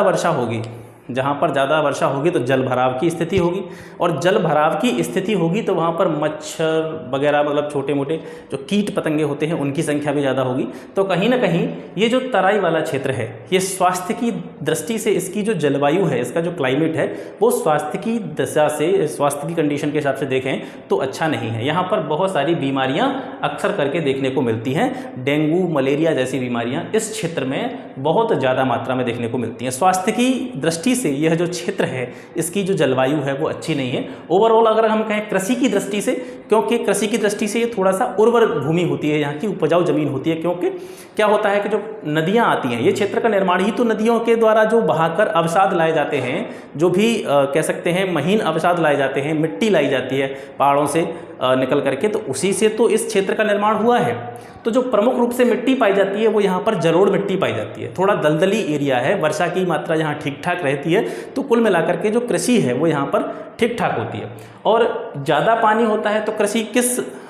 वर्षा होगी, तो जल भराव की स्थिति होगी, और जल भराव की स्थिति होगी तो वहाँ पर मच्छर वगैरह मतलब छोटे मोटे जो कीट पतंगे होते हैं उनकी संख्या भी ज़्यादा होगी। तो कहीं ना कहीं ये जो तराई वाला क्षेत्र है, ये स्वास्थ्य की दृष्टि से इसकी जो जलवायु है, इसका जो क्लाइमेट है, वो स्वास्थ्य की दशा से, स्वास्थ्य की कंडीशन के हिसाब से देखें तो अच्छा नहीं है। यहाँ पर बहुत सारी बीमारियाँ अक्सर करके देखने को मिलती हैं। डेंगू, मलेरिया जैसी बीमारियाँ इस क्षेत्र में बहुत ज़्यादा मात्रा में देखने को मिलती हैं। स्वास्थ्य की दृष्टि से यह जो क्षेत्र है, इसकी जो जलवायु है वो अच्छी नहीं है। ओवरऑल अगर हम कहें कृषि की दृष्टि से, क्योंकि कृषि की दृष्टि से ये थोड़ा सा उर्वर भूमि होती है, यहाँ की उपजाऊ जमीन होती है। क्योंकि क्या होता है कि जो नदियाँ आती हैं, ये क्षेत्र का निर्माण ही तो नदियों के द्वारा जो बहाकर अवसाद लाए जाते हैं, जो भी कह सकते हैं महीन अवसाद लाए जाते हैं, मिट्टी लाई जाती है पहाड़ों से निकल करके, तो उसी से तो इस क्षेत्र का निर्माण हुआ है। तो जो प्रमुख रूप से मिट्टी पाई जाती है वो यहाँ पर जलोढ़ मिट्टी पाई जाती है। थोड़ा दलदली एरिया है, वर्षा की मात्रा यहाँ ठीक ठाक रहती है, तो कुल मिलाकर के जो कृषि है वो यहाँ पर ठीक ठाक होती है। और ज़्यादा पानी होता है तो कृषि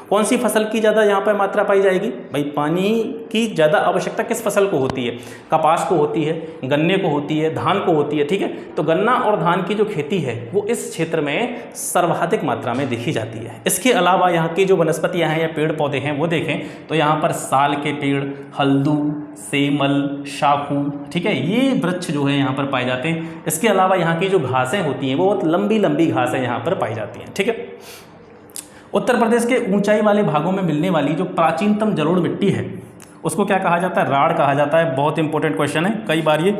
कौन सी फसल की ज़्यादा यहाँ पर मात्रा पाई जाएगी? भाई पानी की ज़्यादा आवश्यकता किस फसल को होती है? कपास को होती है, गन्ने को होती है, धान को होती है, ठीक है। तो गन्ना और धान की जो खेती है वो इस क्षेत्र में सर्वाधिक मात्रा में देखी जाती है। इसके अलावा यहाँ की जो वनस्पतियाँ हैं या पेड़ पौधे हैं वो देखें तो यहाँ पर साल के पेड़, हल्दू, सेमल, शाखू, ठीक है, ये वृक्ष जो है यहाँ पर पाए जाते हैं। इसके अलावा यहाँ की जो घासें होती हैं वो बहुत लंबी लंबी घासें यहाँ पर पाई जाती हैं, ठीक है। उत्तर प्रदेश के ऊंचाई वाले भागों में मिलने वाली जो प्राचीनतम जलोढ़ मिट्टी है उसको क्या कहा जाता है? राढ़ कहा जाता है। बहुत इंपॉर्टेंट क्वेश्चन है, कई बार ये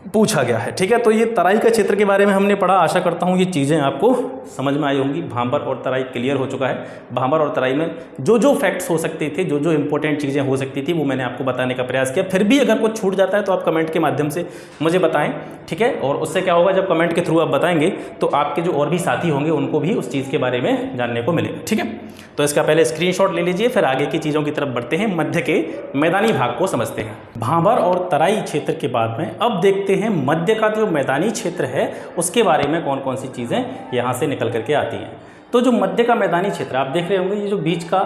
पूछा गया है, ठीक है। तो ये तराई का क्षेत्र के बारे में हमने पढ़ा। आशा करता हूँ ये चीज़ें आपको समझ में आई होंगी। भांबर और तराई क्लियर हो चुका है। भांबर और तराई में जो फैक्ट्स हो सकते थे, जो इंपॉर्टेंट चीज़ें हो सकती थी वो मैंने आपको बताने का प्रयास किया। फिर भी अगर कुछ छूट जाता है तो आप कमेंट के माध्यम से मुझे बताएं, ठीक है। और उससे क्या होगा, जब कमेंट के थ्रू आप बताएंगे तो आपके जो और भी साथी होंगे उनको भी उस चीज़ के बारे में जानने को मिलेगा, ठीक है। तो इसका पहले स्क्रीनशॉट ले लीजिए, फिर आगे की चीज़ों की तरफ बढ़ते हैं। मध्य के मैदानी भाग को समझते हैं। भांबर और तराई क्षेत्र के बाद में अब देखते हैं मध्य का जो मैदानी क्षेत्र है उसके बारे में कौन कौन सी चीज़ें यहाँ से निकल करके आती हैं। तो जो मध्य का मैदानी क्षेत्र आप देख रहे होंगे, ये जो बीच का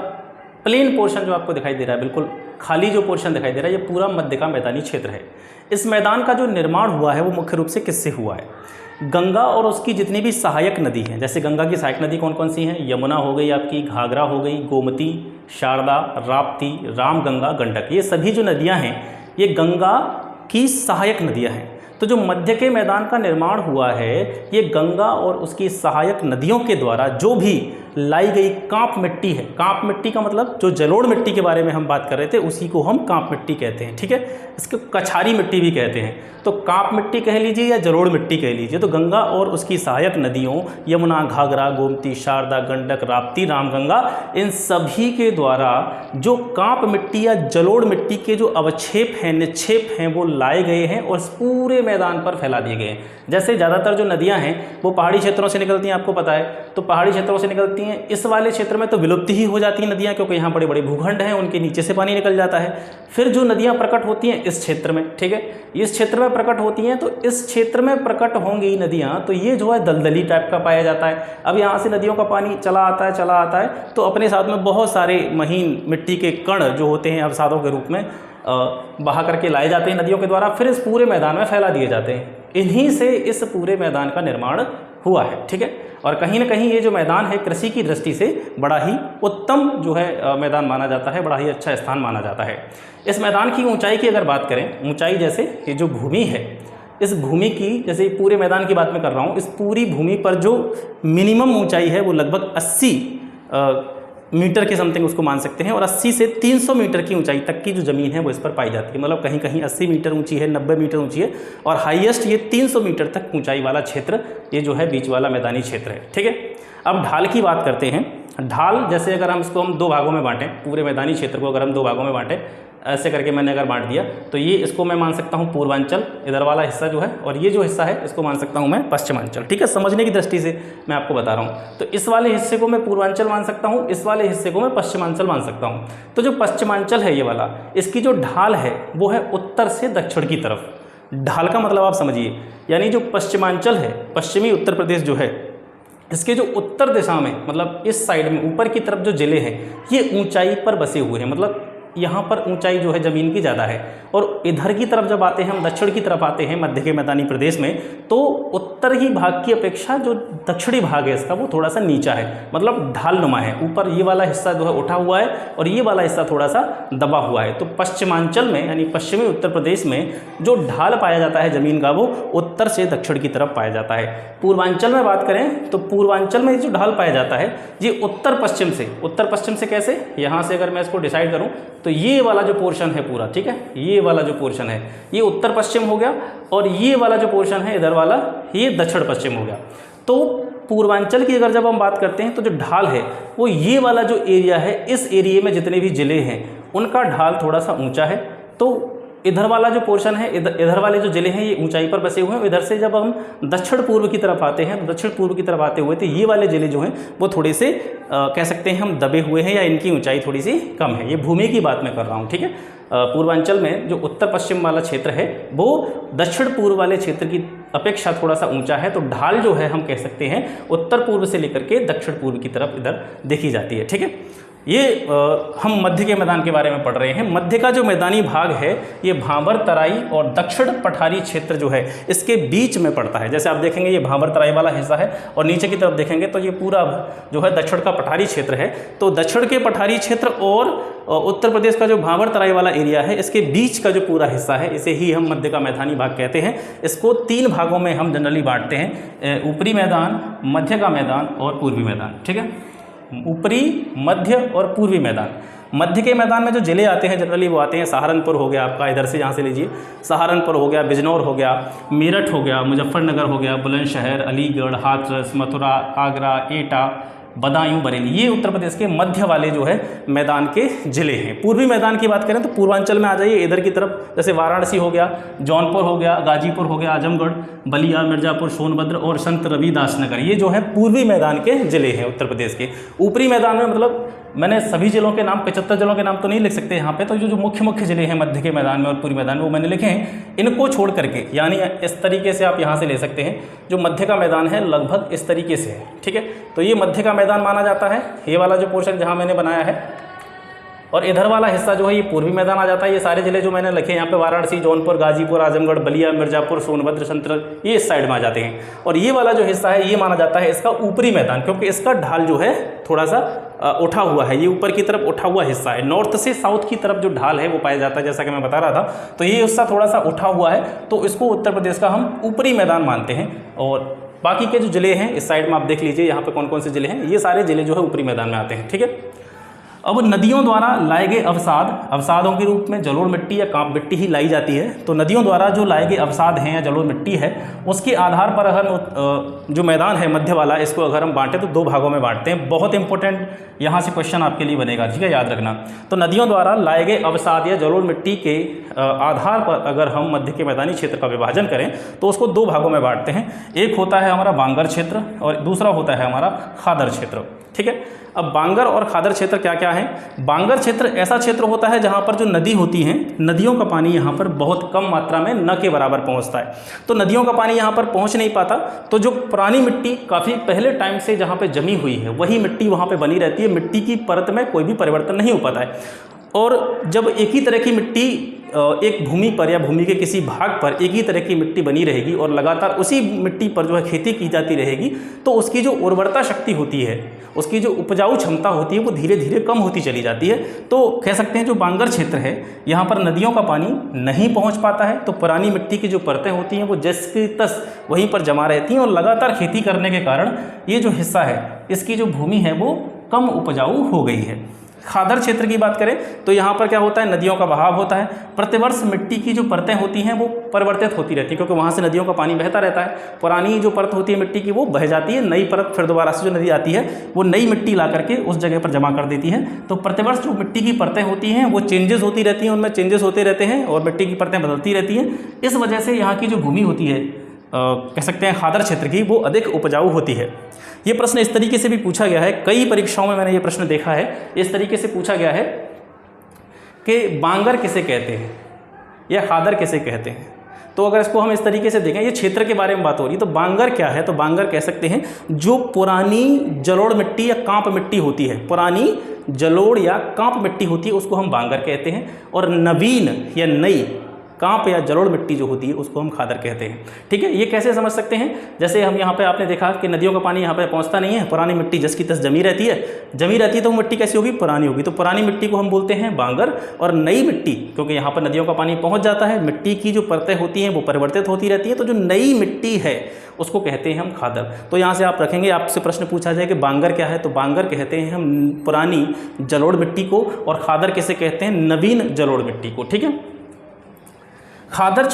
प्लेन पोर्शन जो आपको दिखाई दे रहा है, बिल्कुल खाली जो पोर्शन दिखाई दे रहा है, ये पूरा मध्य का मैदानी क्षेत्र है। इस मैदान का जो निर्माण हुआ है वो मुख्य रूप से किससे हुआ है? गंगा और उसकी जितनी भी सहायक नदी हैं, जैसे गंगा की सहायक नदी कौन कौन सी हैं? यमुना हो गई आपकी, घाघरा हो गई, गोमती, शारदा, राप्ती, रामगंगा, गंडक, ये सभी जो नदियां हैं ये गंगा की सहायक नदियां हैं। तो जो मध्य के मैदान का निर्माण हुआ है ये गंगा और उसकी सहायक नदियों के द्वारा जो भी लाई गई कांप मिट्टी है। कांप मिट्टी का मतलब जो जलोढ़ मिट्टी के बारे में हम बात कर रहे थे उसी को हम कांप मिट्टी कहते हैं, ठीक है। इसको कछारी मिट्टी भी कहते हैं। तो कांप मिट्टी कह लीजिए या जलोढ़ मिट्टी कह लीजिए, तो गंगा और उसकी सहायक नदियों यमुना, घाघरा, गोमती, शारदा, गंडक, राप्ती, रामगंगा, इन सभी के द्वारा जो कांप मिट्टी या जलोढ़ मिट्टी के जो अवक्षेप हैं, निक्षेप हैं, वो लाए गए हैं और पूरे मैदान पर फैला दिए गए हैं। जैसे ज़्यादातर जो नदियाँ हैं वो पहाड़ी क्षेत्रों से निकलती हैं, आपको पता है। तो पहाड़ी क्षेत्रों से निकलती हैं, इस वाले क्षेत्र में तो विलुप्त ही हो जाती हैं नदियाँ, क्योंकि यहाँ बड़े बड़े भूखंड हैं, उनके नीचे से पानी निकल जाता है। फिर जो नदियाँ प्रकट होती हैं इस क्षेत्र में, ठीक है, इस क्षेत्र में प्रकट होती हैं, तो इस क्षेत्र में प्रकट होंगी नदियाँ, तो ये जो है दलदली टाइप का पाया जाता है। अब यहाँ से नदियों का पानी चला आता है तो अपने साथ में बहुत सारे महीन मिट्टी के कण जो होते हैं अवसादों के रूप में बहा करके लाए जाते हैं नदियों के द्वारा, फिर इस पूरे मैदान में फैला दिए जाते हैं। इन्हीं से इस पूरे मैदान का निर्माण हुआ है, ठीक है। और कहीं ना कहीं ये जो मैदान है कृषि की दृष्टि से बड़ा ही उत्तम जो है मैदान माना जाता है, बड़ा ही अच्छा स्थान माना जाता है। इस मैदान की ऊंचाई की अगर बात करें, ऊंचाई जैसे ये जो भूमि है, इस भूमि की, जैसे पूरे मैदान की बात मैं कर रहा हूँ, इस पूरी भूमि पर जो मिनिमम ऊंचाई है वो लगभग 80 मीटर के समथिंग उसको मान सकते हैं, और 80 से 300 मीटर की ऊंचाई तक की जो ज़मीन है वो इस पर पाई जाती है। मतलब कहीं कहीं 80 मीटर ऊंची है, 90 मीटर ऊंची है, और हाईएस्ट ये 300 मीटर तक ऊंचाई वाला क्षेत्र ये जो है बीच वाला मैदानी क्षेत्र है, ठीक है। अब ढाल की बात करते हैं। ढाल जैसे अगर हम इसको दो भागों में बांटें, पूरे मैदानी क्षेत्र को अगर हम दो भागों में बांटें, ऐसे करके मैंने अगर बांट दिया तो ये इसको मैं मान सकता हूँ पूर्वांचल, इधर वाला हिस्सा जो है, और ये जो हिस्सा है इसको मान सकता हूँ मैं पश्चिमांचल। ठीक है, समझने की दृष्टि से मैं आपको बता रहा हूँ। तो इस वाले हिस्से को मैं पूर्वांचल मान सकता हूँ, इस वाले हिस्से को मैं पश्चिमांचल मान सकता हूँ। तो जो पश्चिमांचल है ये वाला, इसकी जो ढाल है वो है उत्तर से दक्षिण की तरफ। ढाल का मतलब आप समझिए, यानी जो पश्चिमांचल है, पश्चिमी उत्तर प्रदेश जो है, इसके जो उत्तर दिशा में, मतलब इस साइड में ऊपर की तरफ जो जिले हैं ये ऊंचाई पर बसे हुए हैं, मतलब यहाँ पर ऊंचाई जो है ज़मीन की ज़्यादा है। और इधर की तरफ जब आते हैं हम, दक्षिण की तरफ आते हैं मध्य के मैदानी प्रदेश में, तो उत्तरी भाग की अपेक्षा जो दक्षिणी भाग है इसका वो थोड़ा सा नीचा है, मतलब ढालनुमा है। ऊपर ये वाला हिस्सा जो है उठा हुआ है और ये वाला हिस्सा थोड़ा सा दबा हुआ है। तो पश्चिमांचल में यानी पश्चिमी उत्तर प्रदेश में जो ढाल पाया जाता है ज़मीन का वो उत्तर से दक्षिण की तरफ पाया जाता है। पूर्वांचल में बात करें तो पूर्वांचल में जो ढाल पाया जाता है ये उत्तर पश्चिम से कैसे, यहाँ से अगर मैं इसको डिसाइड करूँ तो ये वाला जो पोर्शन है पूरा, ठीक है, ये वाला जो पोर्शन है ये उत्तर पश्चिम हो गया, और ये वाला जो पोर्शन है इधर वाला ये दक्षिण पश्चिम हो गया। तो पूर्वांचल की अगर जब हम बात करते हैं तो जो ढाल है वो ये वाला जो एरिया है, इस एरिया में जितने भी ज़िले हैं उनका ढाल थोड़ा सा ऊंचा है। तो इधर वाला जो पोर्शन है, इधर वाले जो ज़िले हैं ये ऊंचाई पर बसे हुए हैं। इधर से जब हम दक्षिण पूर्व की तरफ आते हैं, तो दक्षिण पूर्व की तरफ आते हुए तो ये वाले ज़िले जो हैं वो थोड़े से कह सकते हैं हम दबे हुए हैं, या इनकी ऊंचाई थोड़ी सी कम है। ये भूमि की बात मैं कर रहा हूँ, ठीक है। पूर्वांचल में जो उत्तर पश्चिम वाला क्षेत्र है वो दक्षिण पूर्व वाले क्षेत्र की अपेक्षा थोड़ा सा ऊंचा है। तो ढाल जो है हम कह सकते हैं उत्तर पूर्व से लेकर के दक्षिण पूर्व की तरफ इधर देखी जाती है, ठीक है। ये हम मध्य के मैदान के बारे में पढ़ रहे हैं। मध्य का जो मैदानी भाग है ये भाबर तराई और दक्षिण पठारी क्षेत्र जो है इसके बीच में पड़ता है। जैसे आप देखेंगे ये भाबर तराई वाला हिस्सा है, और नीचे की तरफ देखेंगे तो ये पूरा जो है दक्षिण का पठारी क्षेत्र है। तो दक्षिण के पठारी क्षेत्र और उत्तर प्रदेश का जो भाबर तराई वाला एरिया है इसके बीच का जो पूरा हिस्सा है इसे ही हम मध्य का मैदानी भाग कहते हैं। इसको 3 भागों में हम जनरली बांटते हैं, ऊपरी मैदान, मध्य का मैदान और पूर्वी मैदान, ठीक है। ऊपरी, मध्य और पूर्वी मैदान। मध्य के मैदान में जो जिले आते हैं जनरली वो आते हैं सहारनपुर हो गया आपका, इधर से यहाँ से लीजिए, सहारनपुर हो गया, बिजनौर हो गया, मेरठ हो गया, मुजफ्फरनगर हो गया, बुलंदशहर, अलीगढ़, हाथरस, मथुरा, आगरा, एटा, बदायूं, बरेली, ये उत्तर प्रदेश के मध्य वाले जो है मैदान के ज़िले हैं। पूर्वी मैदान की बात करें तो पूर्वांचल में आ जाइए, इधर की तरफ जैसे वाराणसी हो गया, जौनपुर हो गया, गाजीपुर हो गया, आजमगढ़, बलिया, मिर्ज़ापुर, सोनभद्र और संत रविदास नगर, ये जो है पूर्वी मैदान के ज़िले हैं उत्तर प्रदेश के। ऊपरी मैदान में मतलब मैंने सभी जिलों के नाम, 75 जिलों के नाम तो नहीं लिख सकते यहाँ पे, तो जो मुख्य ज़िले हैं मध्य के मैदान में और पूर्वी मैदान में वो मैंने लिखे हैं। इनको छोड़ करके, यानी इस तरीके से आप यहाँ से ले सकते हैं, जो मध्य का मैदान है लगभग इस तरीके से है, ठीक है। तो ये मध्य का मैदान माना जाता है, ये वाला जो पोर्शन जहाँ मैंने बनाया है, और इधर वाला हिस्सा जो है ये पूर्वी मैदान आ जाता है। ये सारे जिले जो मैंने लिखे यहाँ पे वाराणसी, जौनपुर, गाजीपुर, आजमगढ़, बलिया, मिर्ज़ापुर, सोनभद्र, संतरल, ये इस साइड में आ जाते हैं। और ये वाला जो हिस्सा है ये माना जाता है इसका ऊपरी मैदान, क्योंकि इसका ढाल जो है थोड़ा सा उठा हुआ है, ये ऊपर की तरफ उठा हुआ हिस्सा है। नॉर्थ से साउथ की तरफ जो ढाल है वो पाया जाता है, जैसा कि मैं बता रहा था। तो ये हिस्सा थोड़ा सा उठा हुआ है, तो इसको उत्तर प्रदेश का हम ऊपरी मैदान मानते हैं। और बाकी के जो जिले हैं इस साइड में आप देख लीजिए, यहाँ पे कौन कौन से जिले हैं, ये सारे जिले जो है ऊपरी मैदान में आते हैं, ठीक है। अब नदियों द्वारा लाए गए अवसादों के रूप में जलोढ़ मिट्टी या कांप मिट्टी ही लाई जाती है। तो नदियों द्वारा जो लाए गए अवसाद हैं या जलोढ़ मिट्टी है उसके आधार पर अगर जो मैदान है मध्य वाला, इसको अगर हम बांटें तो 2 भागों में बांटते हैं। बहुत इंपॉर्टेंट यहाँ से क्वेश्चन आपके लिए बनेगा, ठीक है, याद रखना। तो नदियों द्वारा लाए गए अवसाद या जलोढ़ मिट्टी के आधार पर अगर हम मध्य के मैदानी क्षेत्र का विभाजन करें तो उसको 2 भागों में बांटते हैं। एक होता है हमारा बांगर क्षेत्र और दूसरा होता है हमारा खादर क्षेत्र, ठीक है। अब बांगर और खादर क्षेत्र क्या क्या है? बांगर क्षेत्र ऐसा क्षेत्र होता है जहाँ पर जो नदी होती हैं, नदियों का पानी यहाँ पर बहुत कम मात्रा में न के बराबर पहुँचता है। तो नदियों का पानी यहाँ पर पहुँच नहीं पाता, तो जो पुरानी मिट्टी काफ़ी पहले टाइम से जहाँ पे जमी हुई है वही मिट्टी वहाँ पे बनी रहती है। मिट्टी की परत में कोई भी परिवर्तन नहीं हो पाता है। और जब एक ही तरह की मिट्टी एक भूमि पर या भूमि के किसी भाग पर एक ही तरह की मिट्टी बनी रहेगी और लगातार उसी मिट्टी पर जो है खेती की जाती रहेगी, तो उसकी जो उर्वरता शक्ति होती है, उसकी जो उपजाऊ क्षमता होती है वो धीरे धीरे कम होती चली जाती है। तो कह सकते हैं जो बांगर क्षेत्र है यहाँ पर नदियों का पानी नहीं पहुँच पाता है, तो पुरानी मिट्टी की जो परतें होती हैं वो जस की तस वहीं पर जमा रहती हैं और लगातार खेती करने के कारण ये जो हिस्सा है इसकी जो भूमि है वो कम उपजाऊ हो गई है। खादर क्षेत्र की बात करें तो यहाँ पर क्या होता है, नदियों का बहाव होता है। प्रतिवर्ष मिट्टी की जो परतें होती हैं वो परिवर्तित होती रहती है, क्योंकि वहाँ से नदियों का पानी बहता रहता है। पुरानी जो परत होती है मिट्टी की वो बह जाती है, नई परत फिर दोबारा से जो नदी आती है वो नई मिट्टी ला करके उस जगह पर जमा कर देती है। तो प्रतिवर्ष जो मिट्टी की परतें होती हैं वो चेंजेस होती रहती हैं, उनमें चेंजेस होते रहते हैं और मिट्टी की परतें बदलती रहती हैं। इस वजह से यहाँ की जो भूमि होती है कह सकते हैं खादर क्षेत्र की, वो अधिक उपजाऊ होती है। ये प्रश्न इस तरीके से भी पूछा गया है, कई परीक्षाओं में मैंने ये प्रश्न देखा है, इस तरीके से पूछा गया है कि बांगर किसे कहते हैं या खादर किसे कहते हैं। तो अगर इसको हम इस तरीके से देखें, ये क्षेत्र के बारे में बात हो रही है, तो बांगर क्या है, तो बांगर कह सकते हैं जो पुरानी जलोढ़ मिट्टी या कांप मिट्टी होती है, पुरानी जलोढ़ या कांप मिट्टी होती है उसको हम बांगर कहते हैं। और नवीन या नई कांप या जलोढ़ मिट्टी जो होती है उसको हम खादर कहते हैं। ठीक है, ये कैसे समझ सकते हैं, जैसे हम यहाँ पे आपने देखा कि नदियों का पानी यहाँ पे पहुँचता नहीं है, पुरानी मिट्टी जस की तस जमी रहती है तो वो मिट्टी कैसी होगी, पुरानी होगी। तो पुरानी मिट्टी को हम बोलते हैं बांगर। और नई मिट्टी, क्योंकि यहाँ पर नदियों का पानी पहुँच जाता है, मिट्टी की जो परतें होती हैं वो परिवर्तित होती रहती है, तो जो नई मिट्टी है उसको कहते हैं हम खादर। तो यहाँ से आप रखेंगे, आपसे प्रश्न पूछा जाए कि बांगर क्या है, तो बांगर कहते हैं हम पुरानी जलोढ़ मिट्टी को, और खादर किसे कहते हैं, नवीन जलोढ़ मिट्टी को। ठीक है, खादर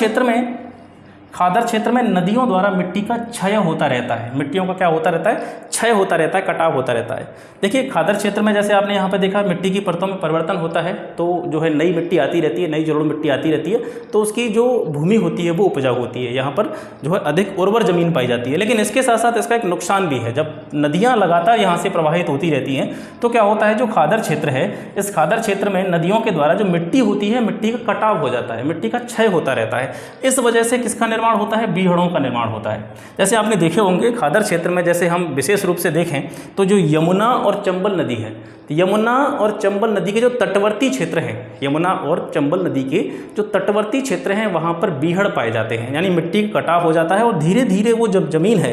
क्षेत्र में नदियों द्वारा मिट्टी का क्षय होता रहता है। मिट्टियों का क्या होता रहता है, क्षय होता रहता है, कटाव होता रहता है। देखिए खादर क्षेत्र में जैसे आपने यहाँ पे देखा मिट्टी की परतों में परिवर्तन होता है, तो जो है नई मिट्टी आती रहती है, नई जलोढ़ मिट्टी आती रहती है, तो उसकी जो भूमि होती है वो उपजाऊ होती है, यहाँ पर जो है अधिक उर्वर जमीन पाई जाती है। लेकिन इसके साथ साथ इसका एक नुकसान भी है, जब नदियाँ लगातार यहाँ से प्रवाहित होती रहती हैं तो क्या होता है, जो खादर क्षेत्र है, इस खादर क्षेत्र में नदियों के द्वारा जो मिट्टी होती है, मिट्टी का कटाव हो जाता है, मिट्टी का क्षय होता रहता है। इस वजह से किसका निर्माण होता है, बीहड़ों का निर्माण होता है। जैसे आपने देखे होंगे खादर क्षेत्र में, जैसे हम विशेष रूप से देखें तो जो यमुना और चंबल नदी है, यमुना और चंबल नदी के जो तटवर्ती क्षेत्र हैं, यमुना और चंबल नदी के जो तटवर्ती क्षेत्र हैं वहाँ पर बीहड़ पाए जाते हैं, यानी मिट्टी का कटाव हो जाता है और धीरे धीरे वो जब जमीन है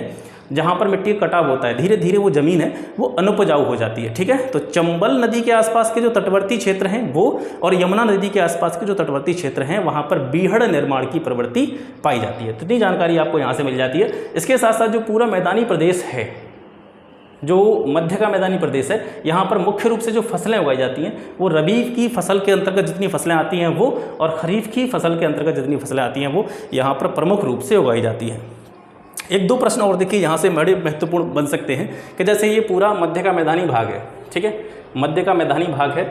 जहाँ पर मिट्टी का कटाव होता है, धीरे धीरे वो ज़मीन है वो अनुपजाऊ हो जाती है। ठीक है, तो चंबल नदी के आसपास के जो तटवर्ती क्षेत्र हैं वो, और यमुना नदी के आसपास के जो तटवर्ती क्षेत्र हैं वहाँ पर बीहड़ निर्माण की प्रवृत्ति पाई जाती है। तो इतनी जानकारी आपको यहाँ से मिल जाती है। इसके साथ साथ जो पूरा मैदानी प्रदेश है, जो मध्य का मैदानी प्रदेश है, यहाँ पर मुख्य रूप से जो फसलें उगाई जाती हैं वो रबी की फसल के अंतर्गत जितनी फसलें आती हैं वो, और खरीफ की फसल के अंतर्गत जितनी फसलें आती हैं वो यहाँ पर प्रमुख रूप से उगाई जाती हैं। एक दो प्रश्न और देखिए यहाँ से बड़े महत्वपूर्ण बन सकते हैं कि जैसे ये पूरा मध्य का मैदानी भाग है, ठीक है, मध्य का मैदानी भाग है,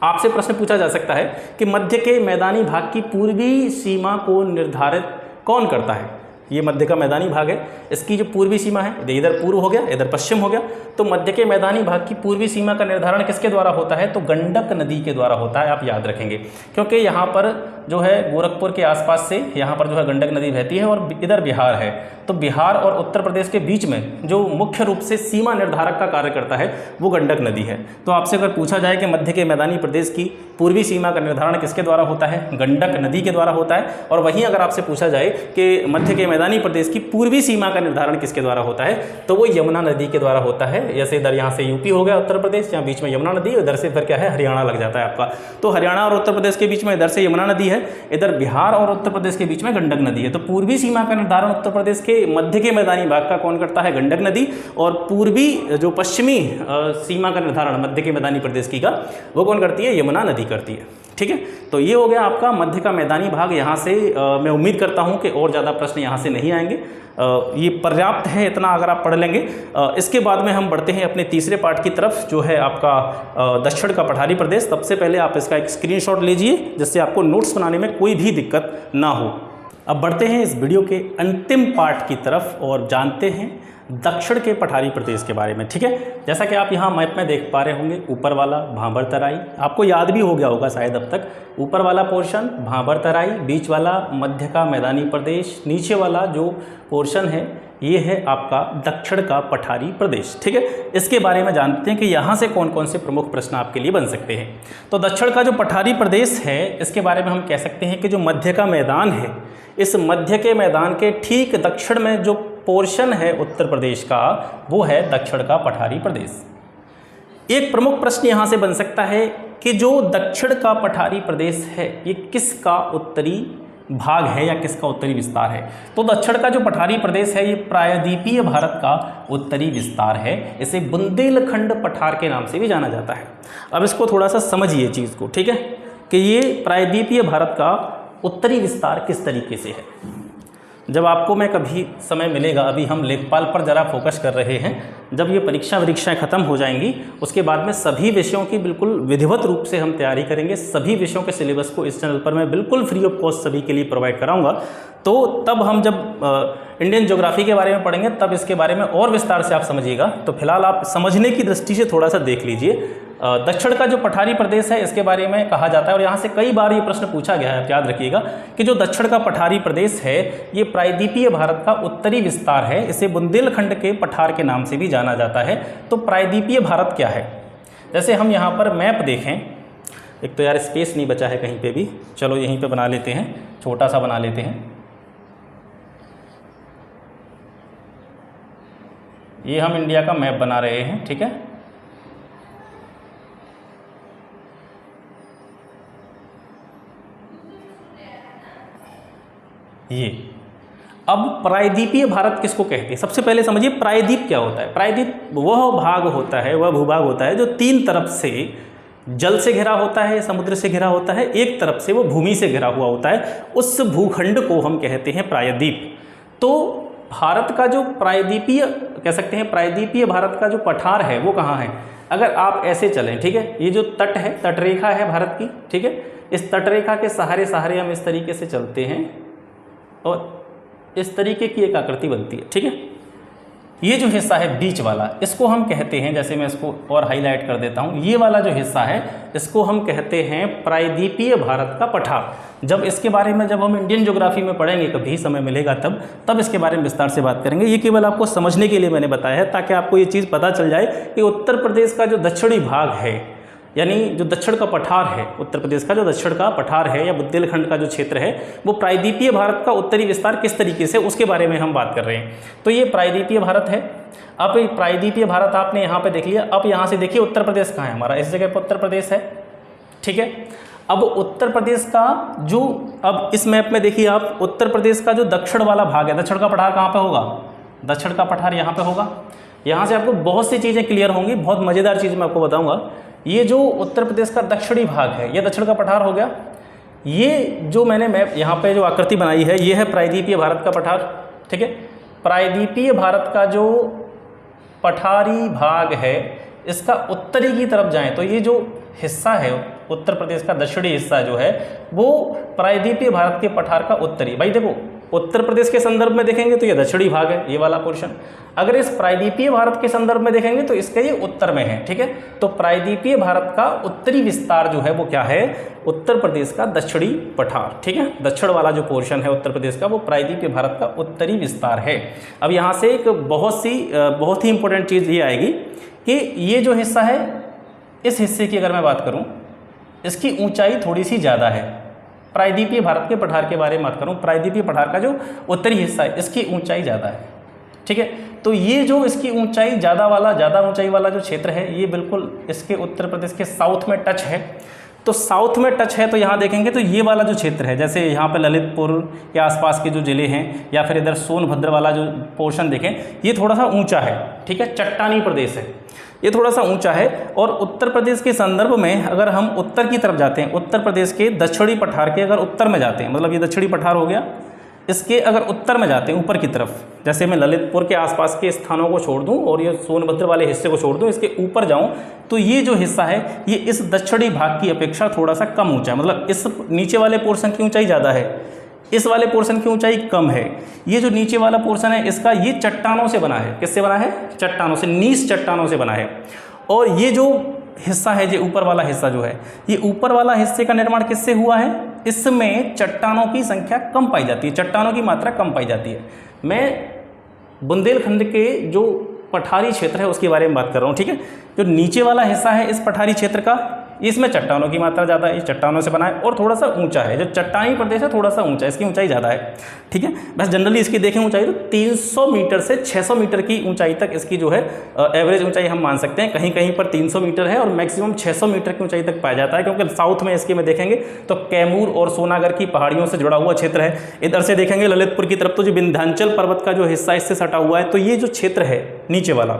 आपसे प्रश्न पूछा जा सकता है कि मध्य के मैदानी भाग की पूर्वी सीमा को निर्धारित कौन करता है। ये मध्य का मैदानी भाग है, इसकी जो पूर्वी सीमा है, इधर पूर्व हो गया, इधर पश्चिम हो गया, तो मध्य के मैदानी भाग की पूर्वी सीमा का निर्धारण किसके द्वारा होता है, तो गंडक नदी के द्वारा होता है। आप याद रखेंगे, क्योंकि यहाँ पर जो है गोरखपुर के आसपास से यहाँ पर जो है गंडक नदी बहती है और इधर बिहार है, तो बिहार और उत्तर प्रदेश के बीच में जो मुख्य रूप से सीमा निर्धारक का कार्य करता है वो गंडक नदी है। तो आपसे अगर पूछा जाए कि मध्य के मैदानी प्रदेश की पूर्वी सीमा का निर्धारण किसके द्वारा होता है, गंडक नदी के द्वारा होता है। और वहीं अगर आपसे पूछा जाए कि मध्य के मैदानी प्रदेश की पूर्वी सीमा का निर्धारण किसके द्वारा होता है, तो वो यमुना नदी के द्वारा होता है। जैसे इधर यहाँ से यूपी हो गया उत्तर प्रदेश, यहाँ बीच में यमुना नदी, इधर से फिर क्या है, हरियाणा लग जाता है आपका। तो हरियाणा और उत्तर प्रदेश के बीच में इधर से यमुना नदी है, इधर बिहार और उत्तर प्रदेश के बीच में गंडक नदी है। तो पूर्वी सीमा का निर्धारण उत्तर प्रदेश के मध्य के मैदानी भाग का कौन करता है, गंडक नदी, और पूर्वी जो पश्चिमी सीमा का निर्धारण मध्य के मैदानी प्रदेश की का वो कौन करती है, यमुना नदी करती है। ठीक है, तो ये हो गया आपका मध्य का मैदानी भाग। यहाँ से मैं उम्मीद करता हूँ कि और ज़्यादा प्रश्न यहाँ से नहीं आएंगे, ये पर्याप्त है, इतना अगर आप पढ़ लेंगे। इसके बाद में हम बढ़ते हैं अपने तीसरे पार्ट की तरफ, जो है आपका दक्षिण का पठारी प्रदेश। सबसे पहले आप इसका एक स्क्रीनशॉट लीजिए जिससे आपको नोट्स बनाने में कोई भी दिक्कत ना हो। अब बढ़ते हैं इस वीडियो के अंतिम पार्ट की तरफ और जानते हैं दक्षिण के पठारी प्रदेश के बारे में। ठीक है, जैसा कि आप यहाँ मैप में देख पा रहे होंगे, ऊपर वाला भाबर तराई, आपको याद भी हो गया होगा शायद अब तक, ऊपर वाला पोर्शन भाबर तराई, बीच वाला मध्य का मैदानी प्रदेश, नीचे वाला जो पोर्शन है ये है आपका दक्षिण का पठारी प्रदेश। ठीक है, इसके बारे में जानते हैं कि यहाँ से कौन कौन से प्रमुख प्रश्न आपके लिए बन सकते हैं। तो दक्षिण का जो पठारी प्रदेश है इसके बारे में हम कह सकते हैं कि जो मध्य का मैदान है, इस मध्य के मैदान के ठीक दक्षिण में जो पोर्शन है उत्तर प्रदेश का वो है दक्षिण का पठारी प्रदेश। एक प्रमुख प्रश्न यहाँ से बन सकता है कि जो दक्षिण का पठारी प्रदेश है ये किसका उत्तरी भाग है या किसका उत्तरी विस्तार है? तो दक्षिण का जो पठारी प्रदेश है ये प्रायद्वीपीय भारत का उत्तरी विस्तार है। इसे बुंदेलखंड पठार के नाम से भी जाना जाता है। अब इसको थोड़ा सा समझिए चीज़ को, ठीक है, कि ये प्रायद्वीपीय भारत का उत्तरी विस्तार किस तरीके से है। जब आपको मैं कभी समय मिलेगा, अभी हम लेखपाल पर ज़रा फोकस कर रहे हैं, जब ये परीक्षाएं ख़त्म हो जाएंगी उसके बाद में सभी विषयों की बिल्कुल विधिवत रूप से हम तैयारी करेंगे। सभी विषयों के सिलेबस को इस चैनल पर मैं बिल्कुल फ्री ऑफ कॉस्ट सभी के लिए प्रोवाइड कराऊंगा। तो तब हम जब इंडियन ज्योग्राफी के बारे में पढ़ेंगे तब इसके बारे में और विस्तार से आप समझिएगा। तो फिलहाल आप समझने की दृष्टि से थोड़ा सा देख लीजिए। दक्षिण का जो पठारी प्रदेश है इसके बारे में कहा जाता है, और यहाँ से कई बार ये प्रश्न पूछा गया है, आप याद रखिएगा कि जो दक्षिण का पठारी प्रदेश है ये प्रायद्वीपीय भारत का उत्तरी विस्तार है। इसे बुंदेलखंड के पठार के नाम से भी जाना जाता है। तो प्रायद्वीपीय भारत क्या है, जैसे हम यहाँ पर मैप देखें, एक तो यार स्पेस नहीं बचा है कहीं पे भी, चलो यहीं पे बना लेते हैं, छोटा सा बना लेते हैं। ये हम इंडिया का मैप बना रहे हैं, ठीक है। ये अब प्रायद्वीपीय भारत किसको कहते हैं? सबसे पहले समझिए प्रायद्वीप क्या होता है। प्रायद्वीप वह भाग होता है, वह भूभाग होता है जो तीन तरफ से जल से घिरा होता है, समुद्र से घिरा होता है, एक तरफ से वो भूमि से घिरा हुआ होता है। उस भूखंड को हम कहते हैं प्रायद्वीप। तो भारत का जो प्रायद्वीपीय कह सकते हैं, प्रायद्वीपीय भारत का जो पठार है वो कहाँ है? अगर आप ऐसे चलें, ठीक है, ये जो तट है, तटरेखा है भारत की, ठीक है, इस तटरेखा के सहारे सहारे हम इस तरीके से चलते हैं और इस तरीके की एक आकृति बनती है, ठीक है। ये जो हिस्सा है बीच वाला, इसको हम कहते हैं, जैसे मैं इसको और हाईलाइट कर देता हूँ, ये वाला जो हिस्सा है इसको हम कहते हैं प्रायद्वीपीय भारत का पठार। जब इसके बारे में जब हम इंडियन ज्योग्राफी में पढ़ेंगे, कभी समय मिलेगा तब इसके बारे में विस्तार से बात करेंगे। ये केवल आपको समझने के लिए मैंने बताया है, ताकि आपको ये चीज़ पता चल जाए कि उत्तर प्रदेश का जो दक्षिणी भाग है, यानी जो दक्षिण का पठार है, उत्तर प्रदेश का जो दक्षिण का पठार है या बुंदेलखंड का जो क्षेत्र है, वो प्रायद्वीपीय भारत का उत्तरी विस्तार किस तरीके से, उसके बारे में हम बात कर रहे हैं। तो ये प्रायद्वीपीय भारत है। अब प्रायद्वीपीय भारत आपने यहाँ पे देख लिया। अब यहाँ से देखिए उत्तर प्रदेश कहाँ है हमारा, इस जगह पर उत्तर प्रदेश है, ठीक है। अब उत्तर प्रदेश का जो, अब इस मैप में देखिए आप, उत्तर प्रदेश का जो दक्षिण वाला भाग है, दक्षिण का पठार कहाँ पे होगा? दक्षिण का पठार यहाँ पे होगा। यहाँ से आपको बहुत सी चीज़ें क्लियर होंगी, बहुत मज़ेदार चीज़ मैं आपको बताऊँगा। ये जो उत्तर प्रदेश का दक्षिणी भाग है, ये दक्षिण का पठार हो गया। ये जो मैंने मैप यहाँ पे जो आकृति बनाई है, ये है प्रायद्वीपीय भारत का पठार, ठीक है। प्रायद्वीपीय भारत का जो पठारी भाग है, इसका उत्तरी की तरफ जाएं तो ये जो हिस्सा है उत्तर प्रदेश का दक्षिणी हिस्सा जो है वो प्रायद्वीपीय भारत के पठार का उत्तरी। भाई देखो, उत्तर प्रदेश के संदर्भ में देखेंगे तो ये दक्षिणी भाग है, ये वाला पोर्शन। अगर इस प्रायद्वीपीय भारत के संदर्भ में देखेंगे तो इसका ये उत्तर में है, ठीक है। तो प्रायद्वीपीय भारत का उत्तरी विस्तार जो है वो क्या है? उत्तर प्रदेश का दक्षिणी पठार, ठीक है। दक्षिण वाला जो पोर्शन है उत्तर प्रदेश का वो प्रायद्वीपीय भारत का उत्तरी विस्तार है। अब यहाँ से एक बहुत ही इंपॉर्टेंट चीज़ ये आएगी कि ये जो हिस्सा है, इस हिस्से की अगर मैं बात करूँ, इसकी ऊंचाई थोड़ी सी ज़्यादा है। प्रायद्वीपीय भारत के पठार के बारे में बात करूँ, प्रायद्वीपीय पठार का जो उत्तरी हिस्सा है इसकी ऊंचाई ज़्यादा है, ठीक है। तो ये जो इसकी ऊंचाई ज़्यादा ऊंचाई वाला जो क्षेत्र है, ये बिल्कुल इसके उत्तर प्रदेश के साउथ में टच है। तो साउथ में टच है तो यहाँ देखेंगे तो ये वाला जो क्षेत्र है, जैसे यहाँ पे ललितपुर के आसपास के जो ज़िले हैं, या फिर इधर सोनभद्र वाला जो पोर्शन देखें, ये थोड़ा सा ऊंचा है, ठीक है, चट्टानी प्रदेश है, ये थोड़ा सा ऊंचा है। और उत्तर प्रदेश के संदर्भ में अगर हम उत्तर की तरफ जाते हैं, उत्तर प्रदेश के दक्षिणी पठार के अगर उत्तर में जाते हैं, मतलब ये दक्षिणी पठार हो गया, इसके अगर उत्तर में जाते हैं ऊपर की तरफ, जैसे मैं ललितपुर के आसपास के स्थानों को छोड़ दूं और ये सोनभद्र वाले हिस्से को छोड़ दूं, इसके ऊपर जाऊं तो ये जो हिस्सा है ये इस दक्षिणी भाग की अपेक्षा थोड़ा सा कम ऊंचा है। मतलब इस नीचे वाले पोर्शन की ऊंचाई ज़्यादा है, इस वाले पोर्शन की ऊंचाई कम है। ये जो नीचे वाला पोर्शन है इसका, ये चट्टानों से बना है। किससे बना है? चट्टानों से, नीच चट्टानों से बना है। और ये जो हिस्सा है, ये ऊपर वाला हिस्सा जो है, ये ऊपर वाला हिस्से का निर्माण किससे हुआ है? इसमें चट्टानों की संख्या कम पाई जाती है, चट्टानों की मात्रा कम पाई जाती है। मैं बुंदेलखंड के जो पठारी क्षेत्र है उसके बारे में बात कर रहा हूँ, ठीक है। जो नीचे वाला हिस्सा है इस पठारी क्षेत्र का, इसमें चट्टानों की मात्रा ज़्यादा है, चट्टानों से बना है और थोड़ा सा ऊंचा है। जो चट्टानी प्रदेश है थोड़ा सा ऊंचा है, इसकी ऊंचाई ज़्यादा है। ठीक है, बस जनरली इसकी देखें ऊंचाई तो 300 मीटर से 600 मीटर की ऊंचाई तक इसकी जो है एवरेज ऊंचाई हम मान सकते हैं। कहीं कहीं पर 300 मीटर है और मैक्सिमम 600 मीटर की ऊंचाई तक पाया जाता है, क्योंकि साउथ में इसके में देखेंगे तो कैमूर और सोनागर की पहाड़ियों से जुड़ा हुआ क्षेत्र है। इधर से देखेंगे ललितपुर की तरफ तो जो विंध्याचल पर्वत का जो हिस्सा इससे सटा हुआ है, तो ये जो क्षेत्र है नीचे वाला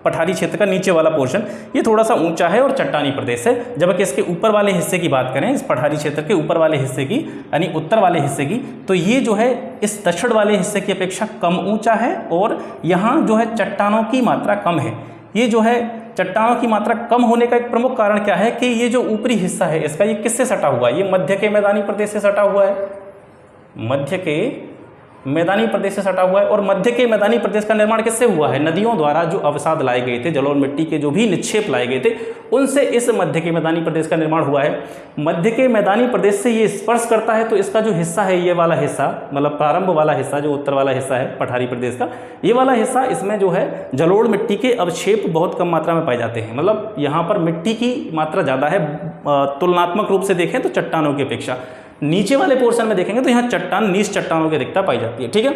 पठारी क्षेत्र का नीचे वाला पोर्शन ये थोड़ा सा ऊंचा है और चट्टानी प्रदेश है। जबकि इसके ऊपर वाले हिस्से की बात करें, इस पठारी क्षेत्र के ऊपर वाले हिस्से की यानी उत्तर वाले हिस्से की, तो ये जो है इस दक्षिण वाले हिस्से की अपेक्षा कम ऊंचा है और यहाँ जो है चट्टानों की मात्रा कम है। ये जो है चट्टानों की मात्रा कम होने का एक प्रमुख कारण क्या है कि ये जो ऊपरी हिस्सा है इसका, ये किससे सटा हुआ है? ये मध्य के मैदानी प्रदेश से सटा हुआ है, मध्य के मैदानी प्रदेश से सटा हुआ है। और मध्य के मैदानी प्रदेश का निर्माण किससे हुआ है? नदियों द्वारा जो अवसाद लाए गए थे, जल और मिट्टी के जो भी निक्षेप लाए गए थे, उनसे इस मध्य के मैदानी प्रदेश का निर्माण हुआ है। मध्य के मैदानी प्रदेश से ये स्पर्श करता है, तो इसका जो हिस्सा है, ये वाला हिस्सा मतलब प्रारंभ वाला हिस्सा, जो उत्तर वाला हिस्सा है पठारी प्रदेश का, ये वाला हिस्सा, इसमें जो है जलोढ़ मिट्टी के अवक्षेप बहुत कम मात्रा में पाए जाते हैं। मतलब यहाँ पर मिट्टी की मात्रा ज़्यादा है तुलनात्मक रूप से देखें तो चट्टानों की अपेक्षा। नीचे वाले पोर्शन में देखेंगे तो यहाँ चट्टान नीच चट्टानों की अधिकता पाई जाती है। ठीक है,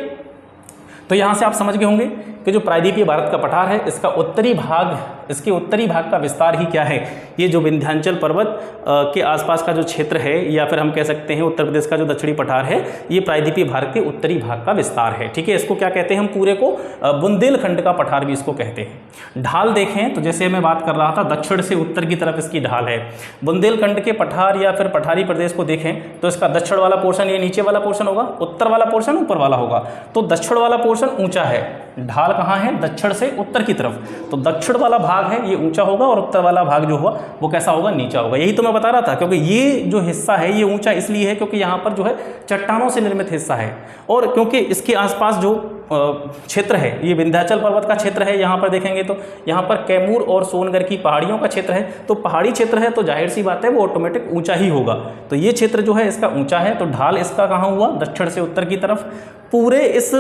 तो यहाँ से आप समझ गए होंगे कि जो प्रायद्वीपीय भारत का पठार है, इसका उत्तरी भाग, इसके उत्तरी भाग का विस्तार ही क्या है? ये जो विंध्याचल पर्वत के आसपास का जो क्षेत्र है, या फिर हम कह सकते हैं उत्तर प्रदेश का जो दक्षिणी पठार है, ये प्रायद्वीपीय भारत के उत्तरी भाग का विस्तार है। ठीक है, इसको क्या कहते हैं हम पूरे को? बुंदेलखंड का पठार भी इसको कहते हैं। ढाल देखें तो जैसे मैं बात कर रहा था, दक्षिण से उत्तर की तरफ इसकी ढाल है। बुंदेलखंड के पठार या फिर पठारी प्रदेश को देखें तो इसका दक्षिण वाला पोर्शन ये नीचे वाला पोर्शन होगा, उत्तर वाला पोर्शन ऊपर वाला होगा। तो दक्षिण वाला पोर्शन ऊंचा है, ढाल कहाँ है? दक्षिण से उत्तर की तरफ। तो दक्षिण वाला भाग है ये ऊंचा होगा और उत्तर वाला भाग जो हुआ वो कैसा होगा? नीचा होगा। यही तो मैं बता रहा था, क्योंकि ये जो हिस्सा है ये ऊंचा इसलिए है क्योंकि यहाँ पर जो है चट्टानों से निर्मित हिस्सा है, और क्योंकि इसके आसपास जो क्षेत्र है ये विंध्याचल पर्वत का क्षेत्र है। यहाँ पर देखेंगे तो यहाँ पर कैमूर और सोनगर की पहाड़ियों का क्षेत्र है, तो पहाड़ी क्षेत्र है तो जाहिर सी बात है वो ऑटोमेटिक ऊंचा ही होगा। तो ये क्षेत्र जो है इसका ऊंचा है, तो ढाल इसका कहाँ हुआ? दक्षिण से उत्तर की तरफ। पूरे इस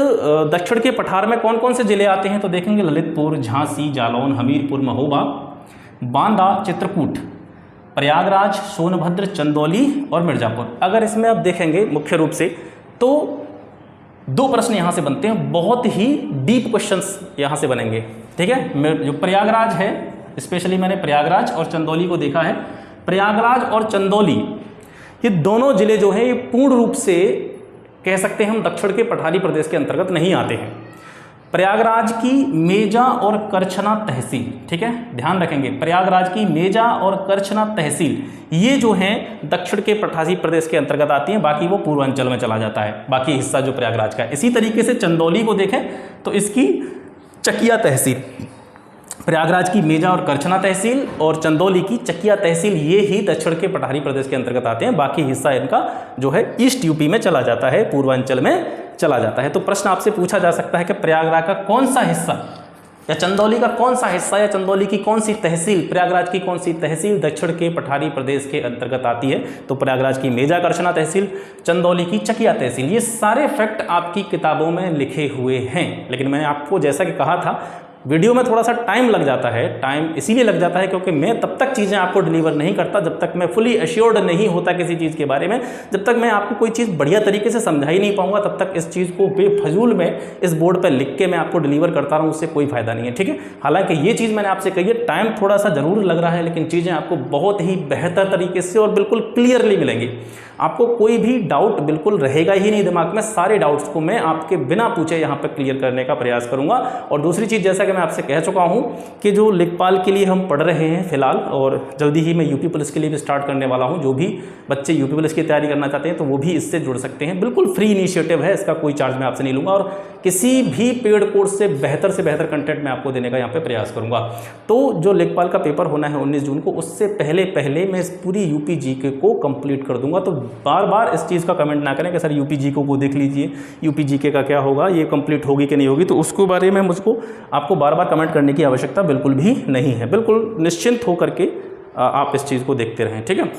दक्षिण के पठार में कौन कौन से जिले आते हैं तो देखेंगे ललितपुर, झांसी, जालौन, हमीरपुर, महोबा, बांदा, चित्रकूट, प्रयागराज, सोनभद्र, चंदौली और मिर्ज़ापुर। अगर इसमें आप देखेंगे मुख्य रूप से तो दो प्रश्न यहाँ से बनते हैं, बहुत ही डीप क्वेश्चंस यहाँ से बनेंगे। ठीक है, जो प्रयागराज है, स्पेशली मैंने प्रयागराज और चंदौली को देखा है। प्रयागराज और चंदौली ये दोनों जिले जो हैं ये पूर्ण रूप से कह सकते हैं हम दक्षिण के पठारी प्रदेश के अंतर्गत नहीं आते हैं। प्रयागराज की मेजा और करछना तहसील, ठीक है ध्यान रखेंगे, प्रयागराज की मेजा और करछना तहसील ये जो हैं दक्षिण के पठारी प्रदेश के अंतर्गत आती हैं, बाकी वो पूर्वांचल में चला जाता है, बाकी हिस्सा जो प्रयागराज का है। इसी तरीके से चंदौली को देखें तो इसकी चकिया तहसील, प्रयागराज की मेजा और करछना तहसील और चंदौली की चकिया तहसील ये ही दक्षिण के पठारी प्रदेश के अंतर्गत आते हैं, बाकी हिस्सा इनका जो है ईस्ट यूपी में चला जाता है, पूर्वांचल में चला जाता है। तो प्रश्न आपसे पूछा जा सकता है कि प्रयागराज का कौन सा हिस्सा या चंदौली का कौन सा हिस्सा या चंदौली की कौन सी तहसील, प्रयागराज की कौन सी तहसील दक्षिण के पठारी प्रदेश के अंतर्गत आती है? तो प्रयागराज की मेजा करछना तहसील, चंदौली की चकिया तहसील। ये सारे फैक्ट आपकी किताबों में लिखे हुए हैं, लेकिन मैंने आपको जैसा कि कहा था वीडियो में थोड़ा सा टाइम लग जाता है। टाइम इसीलिए लग जाता है क्योंकि मैं तब तक चीज़ें आपको डिलीवर नहीं करता जब तक मैं फुली एश्योर्ड नहीं होता किसी चीज़ के बारे में। जब तक मैं आपको कोई चीज़ बढ़िया तरीके से समझा ही नहीं पाऊंगा तब तक इस चीज़ को बेफजूल में इस बोर्ड पर लिख के मैं आपको डिलीवर करता रहूँ, उससे कोई फायदा नहीं है। ठीक है, हालांकि ये चीज़ मैंने आपसे कही है, टाइम थोड़ा सा ज़रूर लग रहा है, लेकिन चीज़ें आपको बहुत ही बेहतर तरीके से और बिल्कुल क्लियरली मिलेंगी। आपको कोई भी डाउट बिल्कुल रहेगा ही नहीं दिमाग में, सारे डाउट्स को मैं आपके बिना पूछे यहाँ पे क्लियर करने का प्रयास करूँगा। और दूसरी चीज़, जैसा कि मैं आपसे कह चुका हूँ कि जो लेखपाल के लिए हम पढ़ रहे हैं फिलहाल, और जल्दी ही मैं यूपी पुलिस के लिए भी स्टार्ट करने वाला हूँ। जो भी बच्चे यूपी पुलिस की तैयारी करना चाहते हैं तो वो भी इससे जुड़ सकते हैं, बिल्कुल फ्री इनिशिएटिव है, इसका कोई चार्ज मैं आपसे नहीं लूँगा और किसी भी पेड कोर्स से बेहतर कंटेंट मैं आपको देने का यहाँ पे प्रयास करूँगा। तो जो लेखपाल का पेपर होना है 19 जून को, उससे पहले मैं इस पूरी यूपी जीके को कंप्लीट कर दूंगा। तो बार बार इस चीज़ का कमेंट ना करें कि सर यूपी जीके को देख लीजिए, यूपी जीके का क्या होगा, ये कंप्लीट होगी कि नहीं होगी, तो उसके बारे में मुझको आपको बार बार कमेंट करने की आवश्यकता बिल्कुल भी नहीं है। बिल्कुल निश्चिंत होकर के आप इस चीज़ को देखते रहें। ठीक है,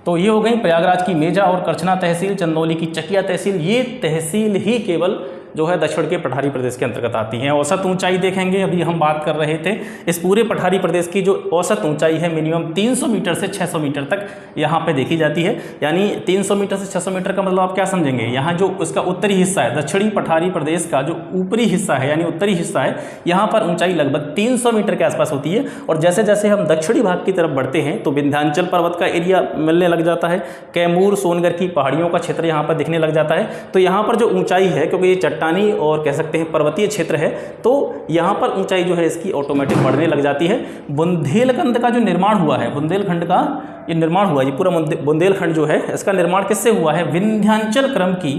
तो ये हो गई प्रयागराज की मेजा और करछना तहसील, चंदौली की चकिया तहसील। ये तहसील ही केवल जो है दक्षिण के पठारी प्रदेश के अंतर्गत आती हैं। औसत ऊंचाई देखेंगे, अभी हम बात कर रहे थे इस पूरे पठारी प्रदेश की जो औसत ऊंचाई है मिनिमम 300 मीटर से 600 मीटर तक यहाँ पे देखी जाती है। यानी 300 मीटर से 600 मीटर का मतलब आप क्या समझेंगे, यहाँ जो उसका उत्तरी हिस्सा है, दक्षिणी पठारी प्रदेश का जो ऊपरी हिस्सा है यानी उत्तरी हिस्सा है, यहाँ पर ऊंचाई लगभग 300 मीटर के आसपास होती है। और जैसे जैसे हम दक्षिणी भाग की तरफ बढ़ते हैं तो विंध्याचल पर्वत का एरिया मिलने लग जाता है, कैमूर सोनगढ़ की पहाड़ियों का क्षेत्र यहाँ पर दिखने लग जाता है। तो यहाँ पर जो ऊंचाई है, क्योंकि ये चट्टानी और कह सकते हैं पर्वतीय क्षेत्र है, तो यहाँ पर ऊंचाई जो है इसकी ऑटोमेटिक बढ़ने लग जाती है। बुंदेलखंड का जो निर्माण हुआ है, बुंदेलखंड का ये निर्माण हुआ है, ये पूरा बुंदेलखंड जो है इसका निर्माण किससे हुआ है, विंध्याचल क्रम की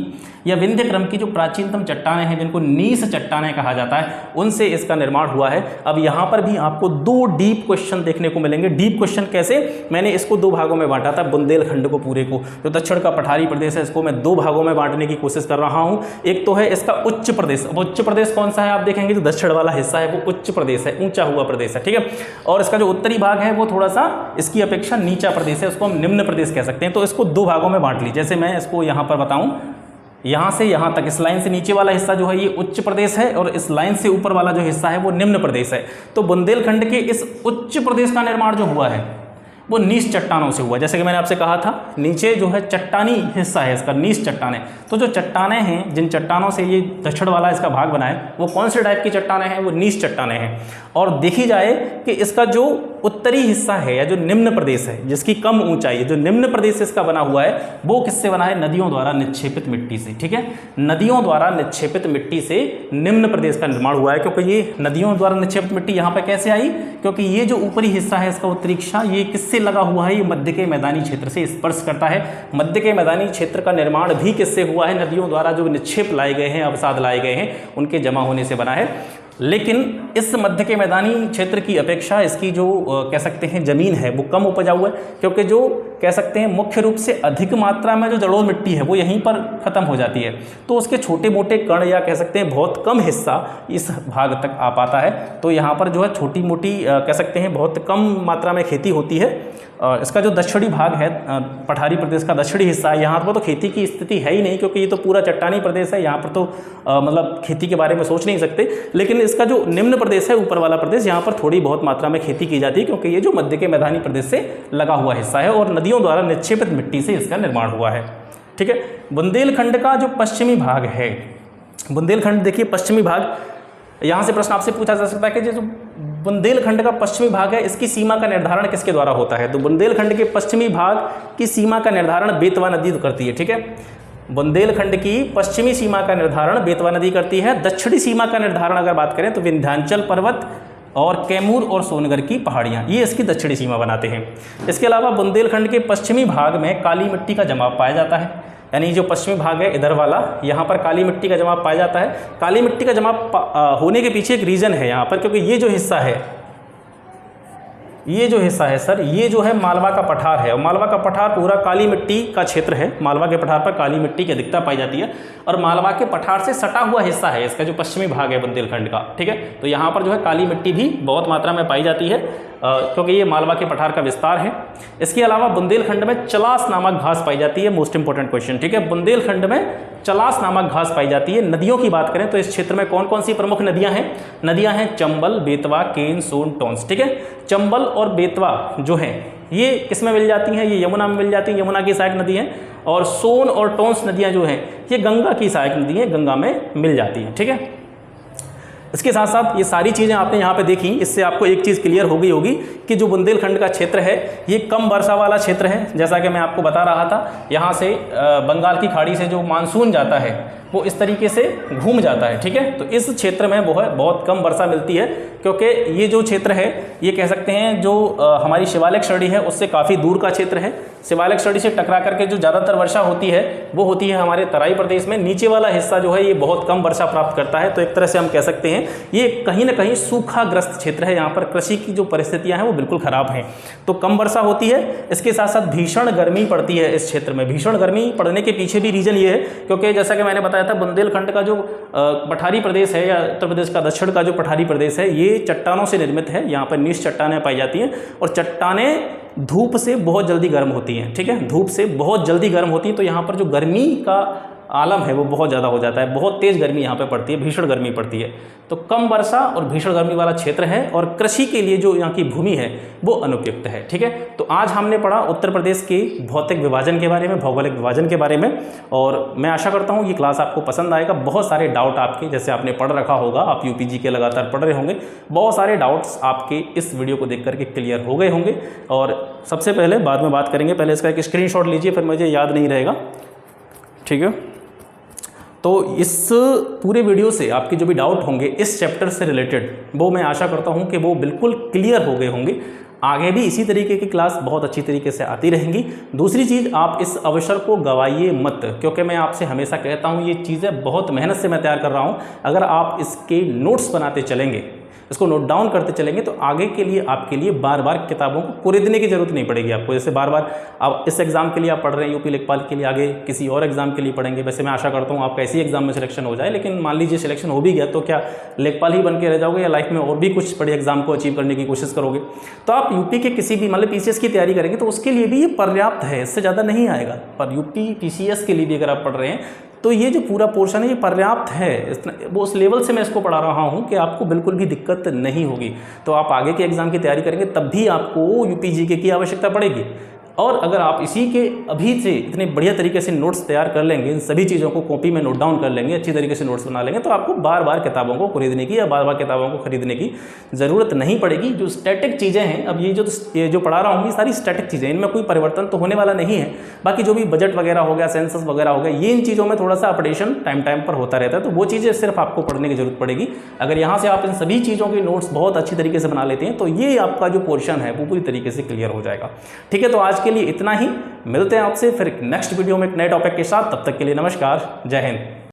या विंध्य क्रम की जो प्राचीनतम चट्टानें हैं जिनको नीस चट्टानें कहा जाता है, उनसे इसका निर्माण हुआ है। अब यहाँ पर भी आपको 2 डीप क्वेश्चन देखने को मिलेंगे। डीप क्वेश्चन कैसे, मैंने इसको 2 भागों में बांटा था, बुंदेलखंड को पूरे को, जो दक्षिण का पठारी प्रदेश है इसको मैं 2 भागों में बांटने की कोशिश कर रहा हूँ। एक तो है इसका उच्च प्रदेश। अब उच्च प्रदेश कौन सा है आप देखेंगे, जो दक्षिण वाला हिस्सा है वो उच्च प्रदेश है, ऊंचा हुआ प्रदेश है, ठीक है। और इसका जो उत्तरी भाग है वो थोड़ा सा इसकी अपेक्षा नीचा प्रदेश है, उसको हम निम्न प्रदेश कह सकते हैं। तो इसको 2 भागों में बांट ली। जैसे मैं इसको यहाँ पर बताऊँ, यहाँ से यहाँ तक इस लाइन से नीचे वाला हिस्सा जो है ये उच्च प्रदेश है और इस लाइन से ऊपर वाला जो हिस्सा है वो निम्न प्रदेश है। तो बुंदेलखंड के इस उच्च प्रदेश का निर्माण जो हुआ है वो नीच चट्टानों से हुआ। जैसे कि मैंने आपसे कहा था, नीचे जो है चट्टानी हिस्सा है इसका, नीच चट्टानें। तो जो चट्टानें हैं, जिन चट्टानों से ये दक्षिण वाला इसका भाग बना है, वो कौन से टाइप की चट्टानें हैं, वो नीच चट्टानें हैं। और देखी जाए कि इसका जो उत्तरी हिस्सा है या जो निम्न प्रदेश है जिसकी कम ऊंचाई है, जो निम्न प्रदेश इसका बना हुआ है, वो किससे बना है, नदियों द्वारा निक्षेपित मिट्टी से, ठीक है। नदियों द्वारा निक्षेपित मिट्टी से निम्न प्रदेश का निर्माण हुआ है। क्योंकि ये नदियों द्वारा निक्षेपित मिट्टी यहाँ पर कैसे आई, क्योंकि ये जो ऊपरी हिस्सा है इसका उत्तरी हिस्सा, ये किससे लगा हुआ है, ये मध्य के मैदानी क्षेत्र से स्पर्श करता है। मध्य के मैदानी क्षेत्र का निर्माण भी किससे हुआ है, नदियों द्वारा जो निक्षेप लाए गए हैं, अवसाद लाए गए हैं, उनके जमा होने से बना है। लेकिन इस मध्य के मैदानी क्षेत्र की अपेक्षा इसकी जो कह सकते हैं ज़मीन है वो कम उपजाऊ है, क्योंकि जो कह सकते हैं मुख्य रूप से अधिक मात्रा में जो जलोढ़ मिट्टी है वो यहीं पर ख़त्म हो जाती है। तो उसके छोटे मोटे कण या कह सकते हैं बहुत कम हिस्सा इस भाग तक आ पाता है। तो यहाँ पर जो है छोटी मोटी कह सकते हैं बहुत कम मात्रा में खेती होती है। इसका जो दक्षिणी भाग है, पठारी प्रदेश का दक्षिणी हिस्सा है, यहाँ पर तो खेती की स्थिति है ही नहीं, क्योंकि ये तो पूरा चट्टानी प्रदेश है। यहाँ पर तो मतलब खेती के बारे में सोच नहीं सकते। लेकिन इसका जो निम्न प्रदेश है, ऊपर वाला प्रदेश, यहाँ पर थोड़ी बहुत मात्रा में खेती की जाती है, क्योंकि ये जो मध्य के मैदानी प्रदेश से लगा हुआ हिस्सा है और नदियों द्वारा निक्षेपित मिट्टी से इसका निर्माण हुआ है, ठीक है। बुंदेलखंड का जो पश्चिमी भाग है, बुंदेलखंड देखिए पश्चिमी भाग, यहाँ से प्रश्न आपसे पूछा जा सकता है कि जो बुंदेलखंड का पश्चिमी भाग है इसकी सीमा का निर्धारण किसके द्वारा होता है। तो बुंदेलखंड के पश्चिमी भाग की सीमा का निर्धारण बेतवा नदी करती है, ठीक है। बुंदेलखंड की पश्चिमी सीमा का निर्धारण बेतवा नदी करती है। दक्षिणी सीमा का निर्धारण अगर बात करें तो विंध्याचल पर्वत और कैमूर और सोनगढ़ की पहाड़ियाँ, ये इसकी दक्षिणी सीमा बनाते हैं। इसके अलावा बुंदेलखंड के पश्चिमी भाग में काली मिट्टी का जमाव पाया जाता है। यानी जो पश्चिमी भाग है इधर वाला, यहाँ पर काली मिट्टी का जमाव पाया जाता है। काली मिट्टी का जमाव होने के पीछे एक रीज़न है यहाँ पर, क्योंकि ये जो हिस्सा है, ये जो हिस्सा है सर, ये जो है मालवा का पठार है, और मालवा का पठार पूरा काली मिट्टी का क्षेत्र है। मालवा के पठार पर काली मिट्टी की अधिकता पाई जाती है और मालवा के पठार से सटा हुआ हिस्सा है इसका जो पश्चिमी भाग है बुंदेलखंड का, ठीक है। तो यहाँ पर जो है काली मिट्टी भी बहुत मात्रा में पाई जाती है, क्योंकि ये मालवा के पठार का विस्तार है। इसके अलावा बुंदेलखंड में चलास नामक घास पाई जाती है। मोस्ट इंपॉर्टेंट क्वेश्चन, ठीक है। बुंदेलखंड में चलास नामक घास पाई जाती है। नदियों की बात करें तो इस क्षेत्र में कौन कौन सी प्रमुख नदियां हैं, नदियां हैं चंबल, बेतवा, केन, सोन, टोंस, ठीक है। चंबल और बेतवा जो है ये किस में मिल जाती हैं, ये यमुना में मिल जाती हैं, यमुना की सहायक नदी है। और सोन और टोंस नदियां जो हैं ये गंगा की सहायक नदी है, गंगा में मिल जाती हैं, ठीक है। इसके साथ साथ ये सारी चीज़ें आपने यहाँ पे देखी, इससे आपको एक चीज़ क्लियर हो गई होगी कि जो बुंदेलखंड का क्षेत्र है ये कम वर्षा वाला क्षेत्र है। जैसा कि मैं आपको बता रहा था, यहाँ से बंगाल की खाड़ी से जो मानसून जाता है वो इस तरीके से घूम जाता है, ठीक है। तो इस क्षेत्र में वो है बहुत कम वर्षा मिलती है, क्योंकि ये जो क्षेत्र है ये कह सकते हैं जो हमारी शिवालिक श्रेणी है उससे काफ़ी दूर का क्षेत्र है। शिवालिक श्रेणी से टकरा करके जो ज़्यादातर वर्षा होती है वो होती है हमारे तराई प्रदेश में। नीचे वाला हिस्सा जो है ये बहुत कम वर्षा प्राप्त करता है। तो एक तरह से हम कह सकते हैं ये कहीं ना कहीं सूखाग्रस्त क्षेत्र है। यहाँ पर कृषि की जो परिस्थितियाँ हैं वो बिल्कुल ख़राब हैं, तो कम वर्षा होती है। इसके साथ साथ भीषण गर्मी पड़ती है इस क्षेत्र में। भीषण गर्मी पड़ने के पीछे भी रीज़न ये है, क्योंकि जैसा कि मैंने बताया था बुंदेलखंड का जो पठारी प्रदेश है या उत्तर प्रदेश का दक्षिण का जो पठारी प्रदेश है ये चट्टानों से निर्मित है। यहाँ पर नीच चट्टानें पाई जाती हैं और चट्टानें धूप से बहुत जल्दी गर्म होती हैं, ठीक है। धूप से बहुत जल्दी गर्म होती हैं, तो यहाँ पर जो गर्मी का आलम है वो बहुत ज़्यादा हो जाता है, बहुत तेज़ गर्मी यहाँ पे पड़ती है, भीषण गर्मी पड़ती है। तो कम वर्षा और भीषण गर्मी वाला क्षेत्र है और कृषि के लिए जो यहाँ की भूमि है वो अनुपयुक्त है। ठीक है, तो आज हमने पढ़ा उत्तर प्रदेश के भौतिक विभाजन के बारे में, भौगोलिक विभाजन के बारे में, और मैं आशा करता हूँ ये क्लास आपको पसंद आएगा। बहुत सारे डाउट आपके, जैसे आपने पढ़ रखा होगा, आप यूपीजी के लगातार पढ़ रहे होंगे, बहुत सारे डाउट्स आपके इस वीडियो को देख करके क्लियर हो गए होंगे। और सबसे पहले बाद में बात करेंगे, पहले इसका एक स्क्रीनशॉट लीजिए, फिर मुझे याद नहीं रहेगा। ठीक है, तो इस पूरे वीडियो से आपके जो भी डाउट होंगे इस चैप्टर से रिलेटेड, वो मैं आशा करता हूँ कि वो बिल्कुल क्लियर हो गए होंगे। आगे भी इसी तरीके की क्लास बहुत अच्छी तरीके से आती रहेंगी। दूसरी चीज़, आप इस अवसर को गवाइए मत, क्योंकि मैं आपसे हमेशा कहता हूँ ये चीज़ें बहुत मेहनत से मैं तैयार कर रहा हूँ। अगर आप इसके नोट्स बनाते चलेंगे, इसको नोट डाउन करते चलेंगे, तो आगे के लिए आपके लिए बार बार किताबों को खरीदने की जरूरत नहीं पड़ेगी आपको। जैसे बार बार आप इस एग्जाम के लिए आप पढ़ रहे हैं यूपी लेखपाल के लिए, आगे किसी और एग्जाम के लिए पढ़ेंगे। वैसे मैं आशा करता हूँ आपका ऐसी एग्जाम में सिलेक्शन हो जाए, लेकिन मान लीजिए सिलेक्शन हो भी गया तो क्या लेखपाल ही बन के रह जाओगे या लाइफ में और भी कुछ बड़े एग्जाम को अचीव करने की कोशिश करोगे? तो आप यूपी के किसी भी, मतलब पीसीएस की तैयारी करेंगे तो उसके लिए भी ये पर्याप्त है, इससे ज़्यादा नहीं आएगा। पर यूपी पीसीएस के लिए भी अगर आप पढ़ रहे हैं तो ये जो पूरा पोर्शन है ये पर्याप्त है। वो उस लेवल से मैं इसको पढ़ा रहा हूँ कि आपको बिल्कुल भी दिक्कत नहीं होगी। तो आप आगे के एग्जाम की तैयारी करेंगे तब भी आपको यूपीजीके की आवश्यकता पड़ेगी। और अगर आप इसी के अभी से इतने बढ़िया तरीके से नोट्स तैयार कर लेंगे, इन सभी चीज़ों को कॉपी में नोट डाउन कर लेंगे, अच्छी तरीके से नोट्स बना लेंगे, तो आपको बार बार किताबों को खरीदने की या बार बार किताबों को खरीदने की ज़रूरत नहीं पड़ेगी। जो स्टैटिक चीज़ें हैं, अब ये जो पढ़ा रहा हूँ ये सारी स्टैटिक चीज़ें, इनमें कोई परिवर्तन तो होने वाला नहीं है। बाकी जो भी बजट वगैरह हो गया, सेंसस वगैरह हो गया, ये इन चीज़ों में थोड़ा सा अपडेशन टाइम पर होता रहता है, तो वो चीज़ें सिर्फ आपको पढ़ने की जरूरत पड़ेगी। अगर यहाँ से आप इन सभी चीज़ों के नोट्स बहुत अच्छी तरीके से बना लेते हैं तो ये आपका जो पोर्शन है वो पूरी तरीके से क्लियर हो जाएगा। ठीक है, तो आज के लिए इतना ही। मिलते हैं आपसे फिर नेक्स्ट वीडियो में एक नए टॉपिक के साथ। तब तक के लिए नमस्कार, जय हिंद।